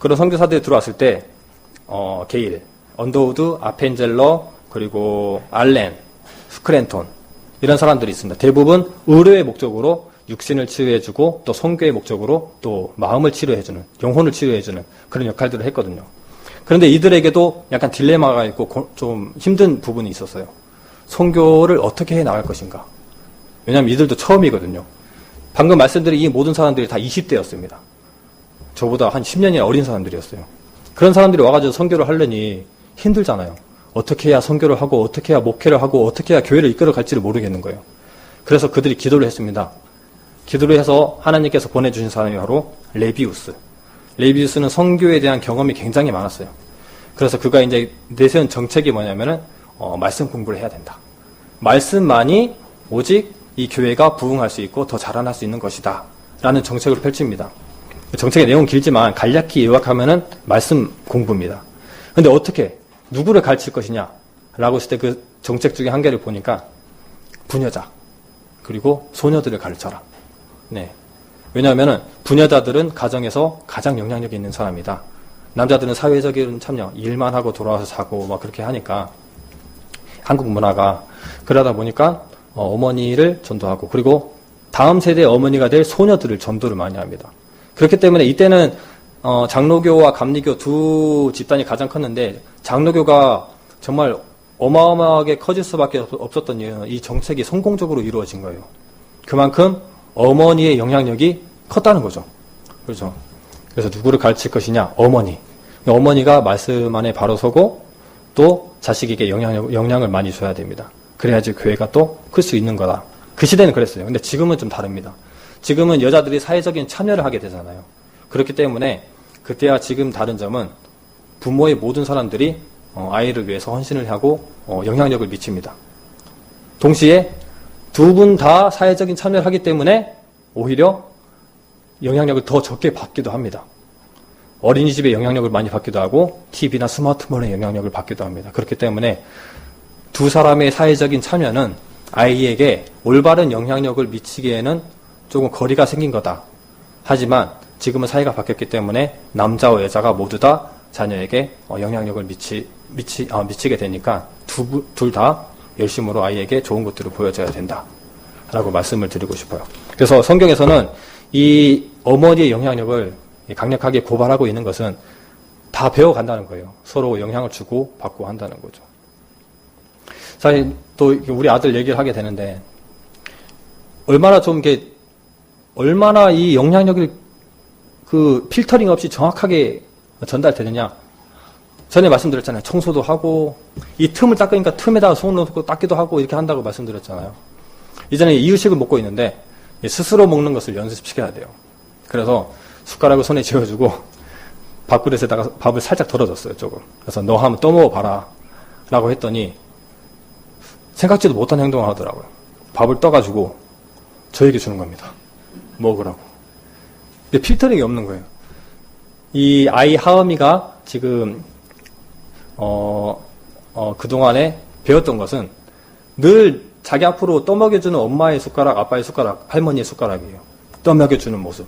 그런 선교사들이 들어왔을 때 게일, 언더우드, 아펜젤러, 그리고 알렌, 스크랜톤 이런 사람들이 있습니다. 대부분 의료의 목적으로 육신을 치유해주고 또 선교의 목적으로 또 마음을 치료해주는, 영혼을 치료해주는 그런 역할들을 했거든요. 그런데 이들에게도 약간 딜레마가 있고 좀 힘든 부분이 있었어요. 선교를 어떻게 해 나갈 것인가. 왜냐하면 이들도 처음이거든요. 방금 말씀드린 이 모든 사람들이 다 20대였습니다. 저보다 한 10년이 어린 사람들이었어요. 그런 사람들이 와가지고 선교를 하려니 힘들잖아요. 어떻게 해야 선교를 하고 어떻게 해야 목회를 하고 어떻게 해야 교회를 이끌어갈지를 모르겠는 거예요. 그래서 그들이 기도를 했습니다. 기도를 해서 하나님께서 보내주신 사람이 바로 레비우스. 레비우스는 선교에 대한 경험이 굉장히 많았어요. 그래서 그가 이제 내세운 정책이 뭐냐면은 말씀 공부를 해야 된다. 말씀만이 오직 이 교회가 부흥할 수 있고 더 자라날 수 있는 것이다. 라는 정책을 펼칩니다. 정책의 내용은 길지만 간략히 요약하면은 말씀 공부입니다. 근데 어떻게 누구를 가르칠 것이냐 라고 했을 때 그 정책 중에 한 개를 보니까 부녀자 그리고 소녀들을 가르쳐라. 네. 왜냐하면은 부녀자들은 가정에서 가장 영향력이 있는 사람이다. 남자들은 사회적인 참여, 일만 하고 돌아와서 자고 막 그렇게 하니까 한국 문화가 그러다 보니까 어머니를 전도하고 그리고 다음 세대의 어머니가 될 소녀들을 전도를 많이 합니다. 그렇기 때문에 이때는 장로교와 감리교 두 집단이 가장 컸는데 장로교가 정말 어마어마하게 커질 수밖에 없었던 이유는 이 정책이 성공적으로 이루어진 거예요. 그만큼 어머니의 영향력이 컸다는 거죠. 그렇죠. 그래서 누구를 가르칠 것이냐? 어머니. 어머니가 말씀 안에 바로 서고 또 자식에게 영향을 많이 줘야 됩니다. 그래야지 교회가 또 클 수 있는 거다. 그 시대는 그랬어요. 근데 지금은 좀 다릅니다. 지금은 여자들이 사회적인 참여를 하게 되잖아요. 그렇기 때문에 그때와 지금 다른 점은 부모의 모든 사람들이 아이를 위해서 헌신을 하고 영향력을 미칩니다. 동시에 두 분 다 사회적인 참여를 하기 때문에 오히려 영향력을 더 적게 받기도 합니다. 어린이집에 영향력을 많이 받기도 하고 TV나 스마트폰에 영향력을 받기도 합니다. 그렇기 때문에 두 사람의 사회적인 참여는 아이에게 올바른 영향력을 미치기에는 조금 거리가 생긴 거다. 하지만 지금은 사회가 바뀌었기 때문에 남자와 여자가 모두 다 자녀에게 영향력을 미치게 되니까 둘 다 열심으로 아이에게 좋은 것들을 보여줘야 된다. 라고 말씀을 드리고 싶어요. 그래서 성경에서는 이 어머니의 영향력을 강력하게 고발하고 있는 것은 다 배워간다는 거예요. 서로 영향을 주고 받고 한다는 거죠. 사실 또 우리 아들 얘기를 하게 되는데 얼마나 이 영향력을 그 필터링 없이 정확하게 전달되느냐. 전에 말씀드렸잖아요. 청소도 하고 이 틈을 닦으니까 틈에다가 손 넣고 닦기도 하고 이렇게 한다고 말씀드렸잖아요. 이전에 이유식을 먹고 있는데 스스로 먹는 것을 연습시켜야 돼요. 그래서 숟가락을 손에 쥐어주고 밥그릇에다가 밥을 살짝 덜어줬어요. 조금. 그래서 너 한번 떠먹어봐라 라고 했더니 생각지도 못한 행동을 하더라고요. 밥을 떠가지고 저에게 주는 겁니다. 먹으라고. 근데 필터링이 없는 거예요. 이 아이 하은이가 지금 그동안에 배웠던 것은 늘 자기 앞으로 떠먹여주는 엄마의 숟가락, 아빠의 숟가락, 할머니의 숟가락이에요. 떠먹여주는 모습.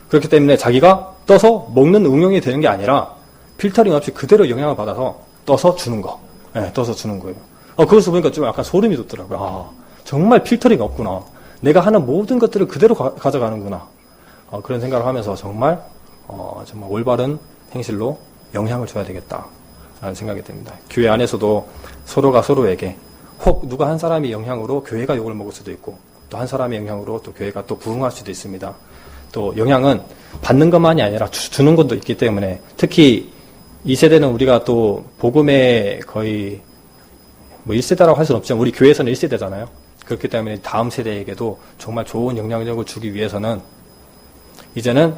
그렇기 때문에 자기가 떠서 먹는 응용이 되는 게 아니라 필터링 없이 그대로 영향을 받아서 떠서 주는 거. 네, 떠서 주는 거예요. 그것을 보니까 좀 약간 소름이 돋더라고요. 아, 정말 필터링이 없구나. 내가 하는 모든 것들을 그대로 가져가는구나. 그런 생각을 하면서 정말 올바른 행실로 영향을 줘야 되겠다라는 생각이 듭니다. 교회 안에서도 서로가 서로에게 혹 누가 한 사람의 영향으로 교회가 욕을 먹을 수도 있고 또 한 사람의 영향으로 또 교회가 또 부흥할 수도 있습니다. 또 영향은 받는 것만이 아니라 주는 것도 있기 때문에 특히 이 세대는 우리가 또 복음의 거의 1세대라고 할 수는 없지만 우리 교회에서는 1세대잖아요. 그렇기 때문에 다음 세대에게도 정말 좋은 영향력을 주기 위해서는 이제는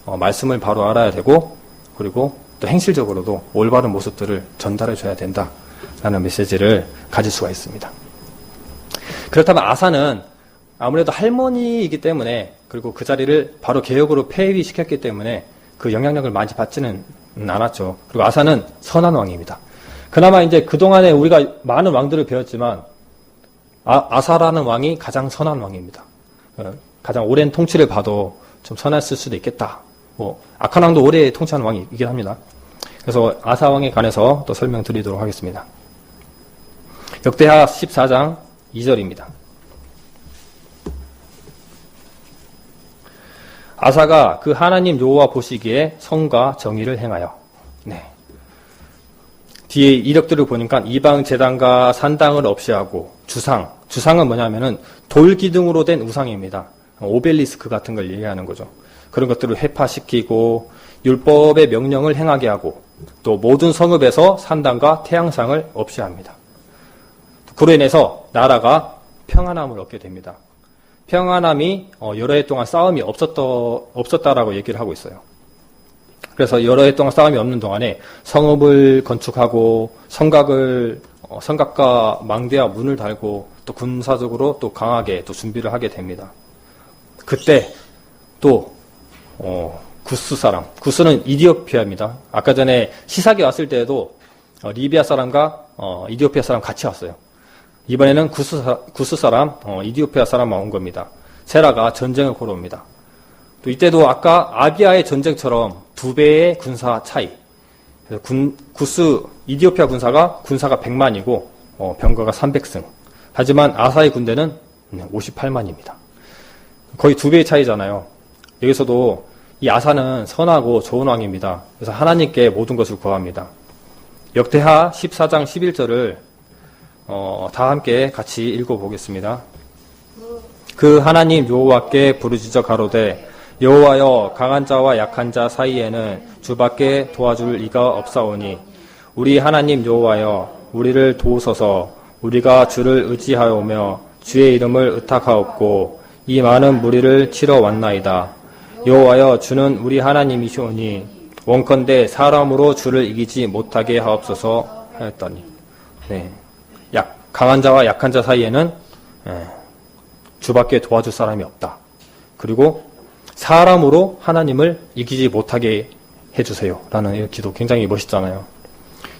말씀을 바로 알아야 되고 그리고 또 행실적으로도 올바른 모습들을 전달해 줘야 된다라는 메시지를 가질 수가 있습니다. 그렇다면 아사는 아무래도 할머니이기 때문에 그리고 그 자리를 바로 개혁으로 폐위시켰기 때문에 그 영향력을 많이 받지는 않았죠. 그리고 아사는 선한 왕입니다. 그나마 이제 그동안에 우리가 많은 왕들을 배웠지만 아사라는 왕이 가장 선한 왕입니다. 가장 오랜 통치를 봐도 좀 선했을 수도 있겠다 악한 왕도 오래 통치하는 왕이긴 합니다. 그래서 아사 왕에 관해서 또 설명드리도록 하겠습니다. 역대하 14장 2절입니다. 아사가 그 하나님 여호와 보시기에 성과 정의를 행하여. 네. 뒤에 이력들을 보니까 이방 제단과 산당을 없이 하고 주상은 뭐냐면은 돌 기둥으로 된 우상입니다. 오벨리스크 같은 걸 얘기하는 거죠. 그런 것들을 회파시키고 율법의 명령을 행하게 하고 또 모든 성읍에서 산당과 태양상을 없이 합니다. 그로 인해서 나라가 평안함을 얻게 됩니다. 평안함이 여러 해 동안 싸움이 없었다라고 얘기를 하고 있어요. 그래서 여러 해 동안 싸움이 없는 동안에 성읍을 건축하고 성곽과 망대와 문을 달고 또 군사적으로 또 강하게 또 준비를 하게 됩니다. 그때 또 구스 사람, 구스는 이디오피아입니다. 아까 전에 시삭에 왔을 때에도 리비아 사람과 이디오피아 사람 같이 왔어요. 이번에는 구스 사람, 이디오피아 사람만 온 겁니다. 세라가 전쟁을 걸어옵니다. 또 이때도 아까 아비아의 전쟁처럼 2배의 군사 차이. 이디오피아 군사가 100만이고 병거가 300승. 하지만 아사의 군대는 58만입니다. 거의 2배의 차이잖아요. 여기서도 이 아사는 선하고 좋은 왕입니다. 그래서 하나님께 모든 것을 구합니다. 역대하 14장 11절을 다 함께 같이 읽어보겠습니다. 그 하나님 여호와께 부르짖어 가로되 여호와여 강한 자와 약한 자 사이에는 주밖에 도와줄 이가 없사오니 우리 하나님 여호와여 우리를 도우소서. 우리가 주를 의지하오며 주의 이름을 의탁하옵고 이 많은 무리를 치러 왔나이다. 여호와여 주는 우리 하나님이시오니 원컨대 사람으로 주를 이기지 못하게 하옵소서 하였더니 네. 강한 자와 약한 자 사이에는 주밖에 도와줄 사람이 없다. 그리고 사람으로 하나님을 이기지 못하게 해주세요. 라는 이 기도 굉장히 멋있잖아요.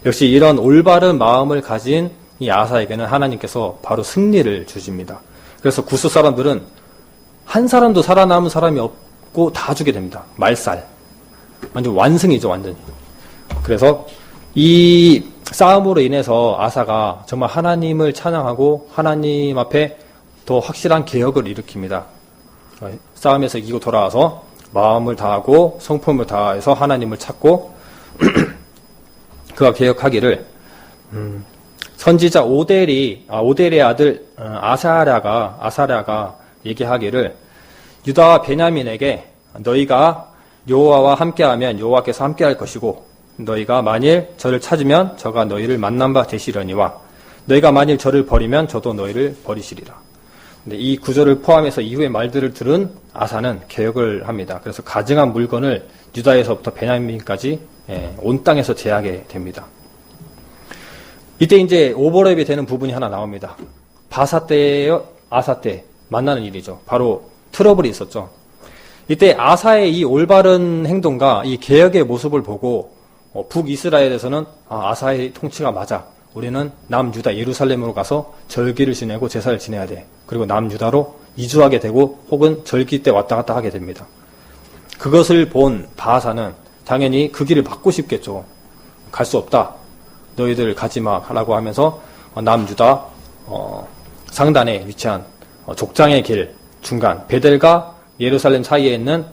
역시 이런 올바른 마음을 가진 이 아사에게는 하나님께서 바로 승리를 주십니다. 그래서 구스 사람들은 한 사람도 살아남은 사람이 없고 다 죽게 됩니다. 말살. 완전 완승이죠, 완전히. 그래서 이 싸움으로 인해서 아사가 정말 하나님을 찬양하고 하나님 앞에 더 확실한 개혁을 일으킵니다. 싸움에서 이기고 돌아와서 마음을 다하고 성품을 다해서 하나님을 찾고 그가 개혁하기를 선지자 오델의 아들 아사랴가 얘기하기를 유다와 베냐민에게 너희가 여호와와 함께하면 여호와께서 함께할 것이고 너희가 만일 저를 찾으면 저가 너희를 만난 바 되시려니와 너희가 만일 저를 버리면 저도 너희를 버리시리라. 근데 이 구절을 포함해서 이후의 말들을 들은 아사는 개혁을 합니다. 그래서 가증한 물건을 유다에서부터 베냐민까지 온 땅에서 제하게 됩니다. 이때 이제 오버랩이 되는 부분이 하나 나옵니다. 바사 때와 아사 때 만나는 일이죠. 바로 트러블이 있었죠. 이때 아사의 이 올바른 행동과 이 개혁의 모습을 보고 북이스라엘에서는 아사의 통치가 맞아. 우리는 남유다 예루살렘으로 가서 절기를 지내고 제사를 지내야 돼. 그리고 남유다로 이주하게 되고 혹은 절기 때 왔다 갔다 하게 됩니다. 그것을 본 바하사는 당연히 그 길을 막고 싶겠죠. 갈 수 없다. 너희들 가지 마. 라고 하면서 남유다 상단에 위치한 족장의 길 중간 베델과 예루살렘 사이에 있는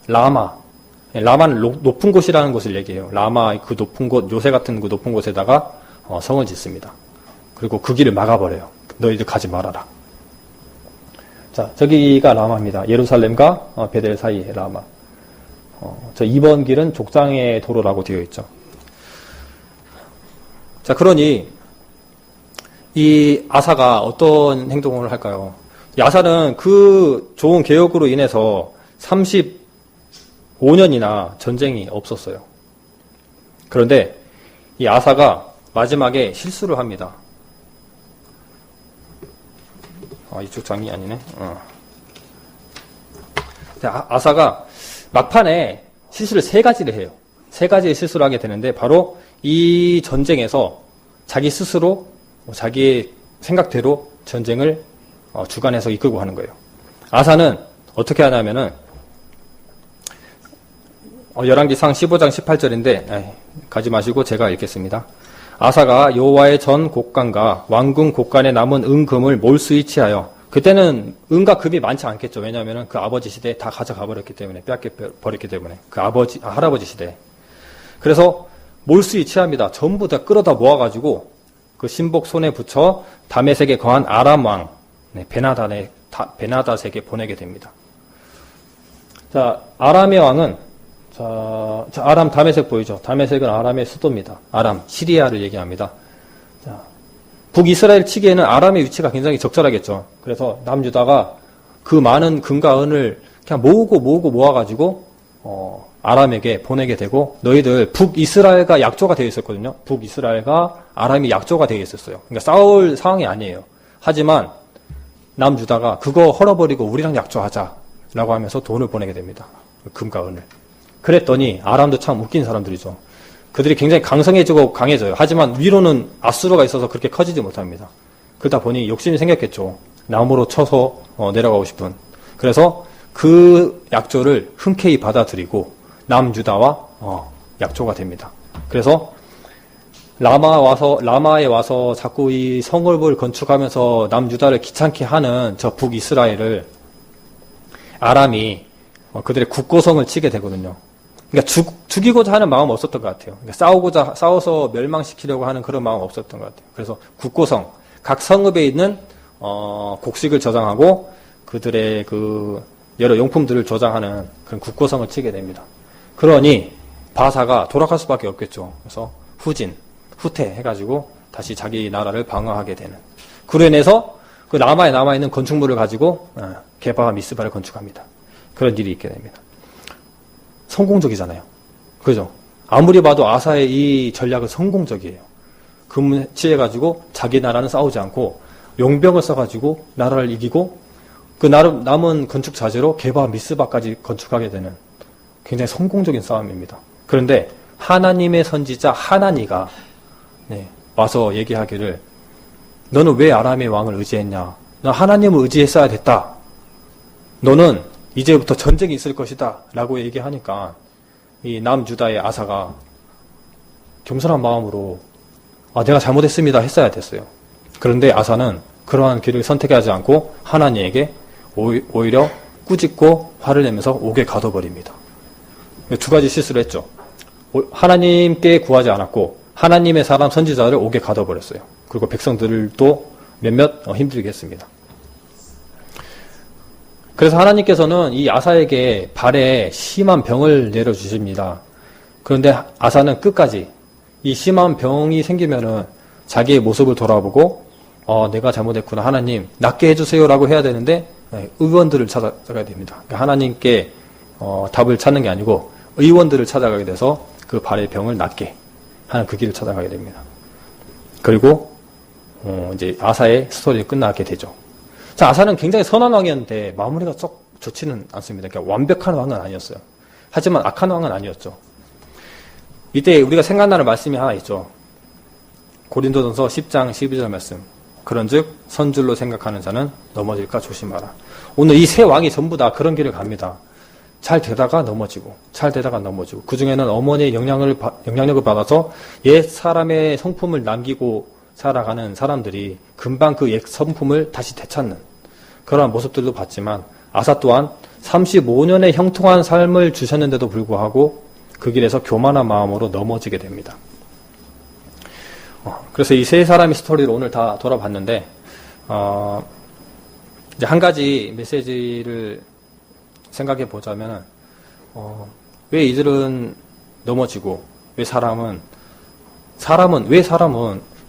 라마는 높은 곳이라는 것을 얘기해요. 라마 그 높은 곳, 요새 같은 그 높은 곳에다가 성을 짓습니다. 그리고 그 길을 막아버려요. 너희들 가지 말아라. 자, 저기가 라마입니다. 예루살렘과 베델 사이의 라마. 저 2번 길은 족장의 도로라고 되어 있죠. 자, 그러니 이 아사가 어떤 행동을 할까요? 이 아사는 그 좋은 개혁으로 인해서 35년이나 전쟁이 없었어요. 그런데 이 아사가 마지막에 실수를 합니다. 이쪽 장이 아니네. 아사가 막판에 실수를 3가지를 해요. 3가지의 실수를 하게 되는데 바로 이 전쟁에서 자기 스스로 자기의 생각대로 전쟁을 주관해서 이끌고 하는 거예요. 아사는 어떻게 하냐면은 열왕기상 15장 18절인데 가지 마시고 제가 읽겠습니다. 아사가 여호와의 전 곡간과 왕궁 곡간에 남은 은금을 몰수히 취하여, 그때는 은과 금이 많지 않겠죠. 왜냐하면 그 아버지 시대에 다 가져가 버렸기 때문에, 빼앗겨 버렸기 때문에, 그 할아버지 시대에. 그래서 몰수히 취합니다. 전부 다 끌어다 모아가지고 그 신복 손에 붙여 다메섹에 거한 아람 왕 베나닷에게 보내게 됩니다. 자, 아람의 왕은 자, 아람 다메섹 보이죠? 다메섹은 아람의 수도입니다. 아람, 시리아를 얘기합니다. 자, 북이스라엘 치기에는 아람의 위치가 굉장히 적절하겠죠. 그래서 남유다가 그 많은 금과 은을 그냥 모아가지고, 아람에게 보내게 되고, 너희들 북이스라엘과 약조가 되어 있었거든요. 북이스라엘과 아람이 약조가 되어 있었어요. 그러니까 싸울 상황이 아니에요. 하지만 남유다가 그거 헐어버리고 우리랑 약조하자라고 하면서 돈을 보내게 됩니다. 금과 은을. 그랬더니 아람도 참 웃긴 사람들이죠. 그들이 굉장히 강성해지고 강해져요. 하지만 위로는 아수르가 있어서 그렇게 커지지 못합니다. 그러다 보니 욕심이 생겼겠죠. 나무로 쳐서 내려가고 싶은. 그래서 그 약조를 흔쾌히 받아들이고 남유다와 약조가 됩니다. 그래서 라마에 와서 자꾸 이 성읍을 건축하면서 남유다를 귀찮게 하는 저 북이스라엘을 아람이 그들의 국고성을 치게 되거든요. 그러니까 죽이고자 하는 마음은 없었던 것 같아요. 그러니까 싸워서 멸망시키려고 하는 그런 마음은 없었던 것 같아요. 그래서 국고성, 각 성읍에 있는 곡식을 저장하고 그들의 그 여러 용품들을 저장하는 그런 국고성을 치게 됩니다. 그러니 바사가 돌아갈 수밖에 없겠죠. 그래서 후퇴해가지고 다시 자기 나라를 방어하게 되는. 그로 인해서 그 라마에 남아있는 건축물을 가지고 게바와 미스바를 건축합니다. 그런 일이 있게 됩니다. 성공적이잖아요. 그죠? 아무리 봐도 아사의 이 전략은 성공적이에요. 금을 취해가지고 자기 나라는 싸우지 않고 용병을 써가지고 나라를 이기고 그 남은 건축 자재로 게바와 미스바까지 건축하게 되는 굉장히 성공적인 싸움입니다. 그런데 하나님의 선지자 하나니가 와서 얘기하기를 너는 왜 아람의 왕을 의지했냐? 너 하나님을 의지했어야 됐다. 너는 이제부터 전쟁이 있을 것이다. 라고 얘기하니까 이 남유다의 아사가 겸손한 마음으로 내가 잘못했습니다. 했어야 됐어요. 그런데 아사는 그러한 길을 선택하지 않고 하나님에게 오히려 꾸짖고 화를 내면서 옥에 가둬버립니다. 두 가지 실수를 했죠. 하나님께 구하지 않았고 하나님의 사람 선지자를 옥에 가둬버렸어요. 그리고 백성들도 몇몇 힘들게 했습니다. 그래서 하나님께서는 이 아사에게 발에 심한 병을 내려주십니다. 그런데 아사는 끝까지 이 심한 병이 생기면은 자기의 모습을 돌아보고 내가 잘못했구나 하나님 낫게 해주세요라고 해야 되는데 의원들을 찾아가야 됩니다. 그러니까 하나님께 답을 찾는 게 아니고 의원들을 찾아가게 돼서 그 발의 병을 낫게 하는 그 길을 찾아가게 됩니다. 그리고 이제 아사의 스토리가 끝나게 되죠. 자, 아사는 굉장히 선한 왕이었는데 마무리가 썩 좋지는 않습니다. 그러니까 완벽한 왕은 아니었어요. 하지만 악한 왕은 아니었죠. 이때 우리가 생각나는 말씀이 하나 있죠. 고린도전서 10장 12절 말씀. 그런즉 선줄로 생각하는 자는 넘어질까 조심하라. 오늘 이 세 왕이 전부 다 그런 길을 갑니다. 잘 되다가 넘어지고 그 중에는 어머니의 영향력을 받아서 옛 사람의 성품을 남기고 살아가는 사람들이 금방 그 옛 성품을 다시 되찾는 그러한 모습들도 봤지만 아사 또한 35년의 형통한 삶을 주셨는데도 불구하고 그 길에서 교만한 마음으로 넘어지게 됩니다. 그래서 이 세 사람의 스토리를 오늘 다 돌아봤는데 이제 한 가지 메시지를 생각해 보자면 왜 이들은 넘어지고 왜 사람은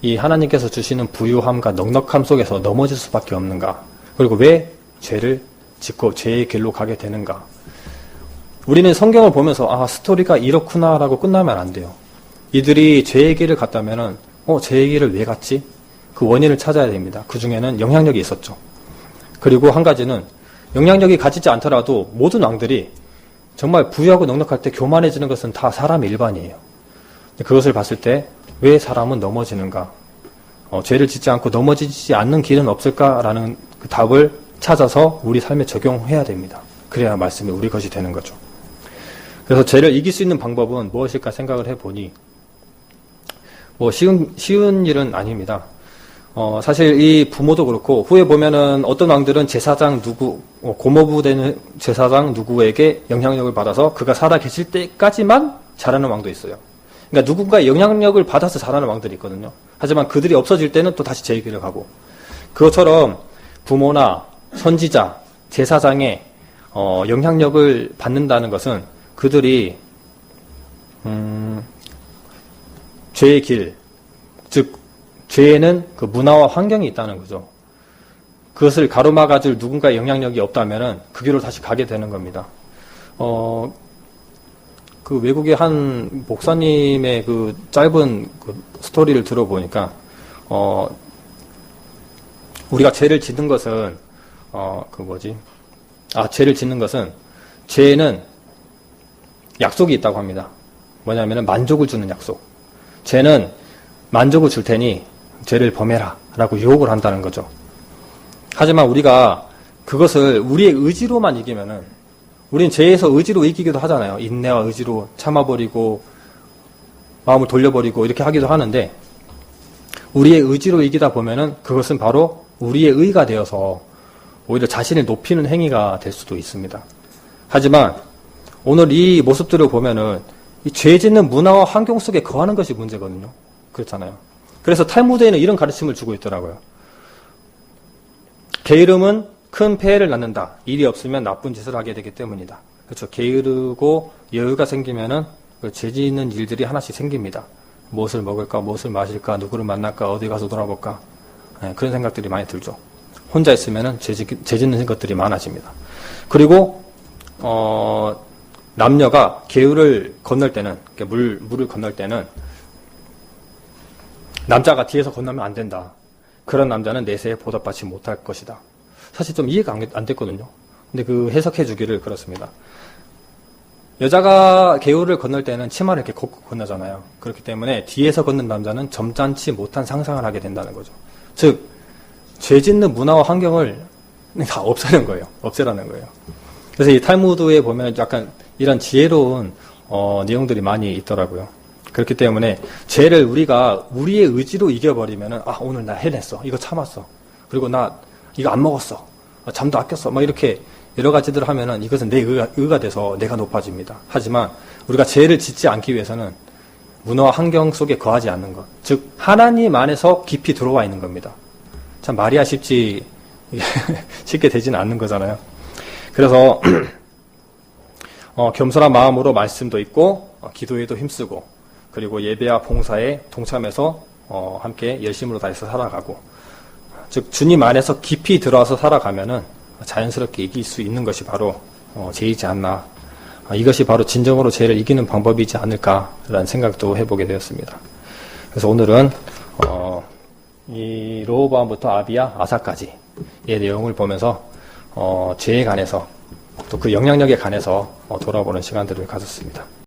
이 하나님께서 주시는 부유함과 넉넉함 속에서 넘어질 수밖에 없는가? 그리고 왜 죄를 짓고 죄의 길로 가게 되는가? 우리는 성경을 보면서 스토리가 이렇구나라고 끝나면 안 돼요. 이들이 죄의 길을 갔다면은 죄의 길을 왜 갔지? 그 원인을 찾아야 됩니다. 그 중에는 영향력이 있었죠. 그리고 한 가지는 영향력이 가지지 않더라도 모든 왕들이 정말 부유하고 넉넉할 때 교만해지는 것은 다 사람의 일반이에요. 그것을 봤을 때 왜 사람은 넘어지는가? 죄를 짓지 않고 넘어지지 않는 길은 없을까라는 그 답을 찾아서 우리 삶에 적용해야 됩니다. 그래야 말씀이 우리 것이 되는 거죠. 그래서 죄를 이길 수 있는 방법은 무엇일까 생각을 해보니, 뭐 쉬운 일은 아닙니다. 사실 이 부모도 그렇고, 후에 보면은 어떤 왕들은 제사장 고모부 되는 제사장 누구에게 영향력을 받아서 그가 살아 계실 때까지만 잘하는 왕도 있어요. 그러니까 누군가의 영향력을 받아서 잘하는 왕들이 있거든요. 하지만 그들이 없어질 때는 또 다시 제 길을 가고, 그것처럼 부모나 선지자, 제사장의 영향력을 받는다는 것은 그들이 죄의 길, 즉 죄에는 그 문화와 환경이 있다는 거죠. 그것을 가로막아줄 누군가의 영향력이 없다면은 그 길로 다시 가게 되는 겁니다. 그 외국의 한 목사님의 그 짧은 그 스토리를 들어보니까, 우리가 죄를 짓는 것은, 죄를 짓는 것은, 죄는 약속이 있다고 합니다. 뭐냐면은 만족을 주는 약속. 죄는 만족을 줄 테니 죄를 범해라 라고 유혹을 한다는 거죠. 하지만 우리가 그것을 우리의 의지로만 이기면은, 우린 죄에서 의지로 이기기도 하잖아요. 인내와 의지로 참아버리고 마음을 돌려버리고 이렇게 하기도 하는데, 우리의 의지로 이기다 보면은 그것은 바로 우리의 의가 되어서 오히려 자신을 높이는 행위가 될 수도 있습니다. 하지만 오늘 이 모습들을 보면은 이 죄 짓는 문화와 환경 속에 거하는 것이 문제거든요. 그렇잖아요. 그래서 탈무드에는 이런 가르침을 주고 있더라고요. 게으름은 큰 폐해를 낳는다. 일이 없으면 나쁜 짓을 하게 되기 때문이다. 그렇죠. 게으르고 여유가 생기면은 죄 짓는 일들이 하나씩 생깁니다. 무엇을 먹을까, 무엇을 마실까, 누구를 만날까, 어디 가서 놀아볼까. 네, 그런 생각들이 많이 들죠. 혼자 있으면은 죄 짓는 것들이 많아집니다. 그리고 남녀가 계율을 건널 때는, 물을 건널 때는 남자가 뒤에서 건너면 안 된다. 그런 남자는 내세에 보답받지 못할 것이다. 사실 좀 이해가 안 됐거든요. 근데 그 해석해 주기를 그렇습니다. 여자가 계율을 건널 때는 치마를 이렇게 걷고 건너잖아요. 그렇기 때문에 뒤에서 걷는 남자는 점잖지 못한 상상을 하게 된다는 거죠. 즉, 죄 짓는 문화와 환경을 다 없애는 거예요. 없애라는 거예요. 그래서 이 탈무드에 보면 약간 이런 지혜로운 내용들이 많이 있더라고요. 그렇기 때문에 죄를 우리가 우리의 의지로 이겨버리면은, 오늘 나 해냈어. 이거 참았어. 그리고 나 이거 안 먹었어. 잠도 아꼈어. 막 이렇게 여러 가지들을 하면은 이것은 내 의가 돼서 내가 높아집니다. 하지만 우리가 죄를 짓지 않기 위해서는 문화와 환경 속에 거하지 않는 것. 즉, 하나님 안에서 깊이 들어와 있는 겁니다. 참 말이야 쉽게 되지는 않는 거잖아요. 그래서 겸손한 마음으로 말씀도 있고 기도에도 힘쓰고, 그리고 예배와 봉사에 동참해서 함께 열심으로 다해서 살아가고, 즉 주님 안에서 깊이 들어와서 살아가면은 자연스럽게 이길 수 있는 것이 바로 죄이지 않나. 이것이 바로 진정으로 죄를 이기는 방법이지 않을까라는 생각도 해보게 되었습니다. 그래서 오늘은 이 르호보암부터 아비야, 아사까지의 내용을 보면서 죄에 관해서 또 그 영향력에 관해서 돌아보는 시간들을 가졌습니다.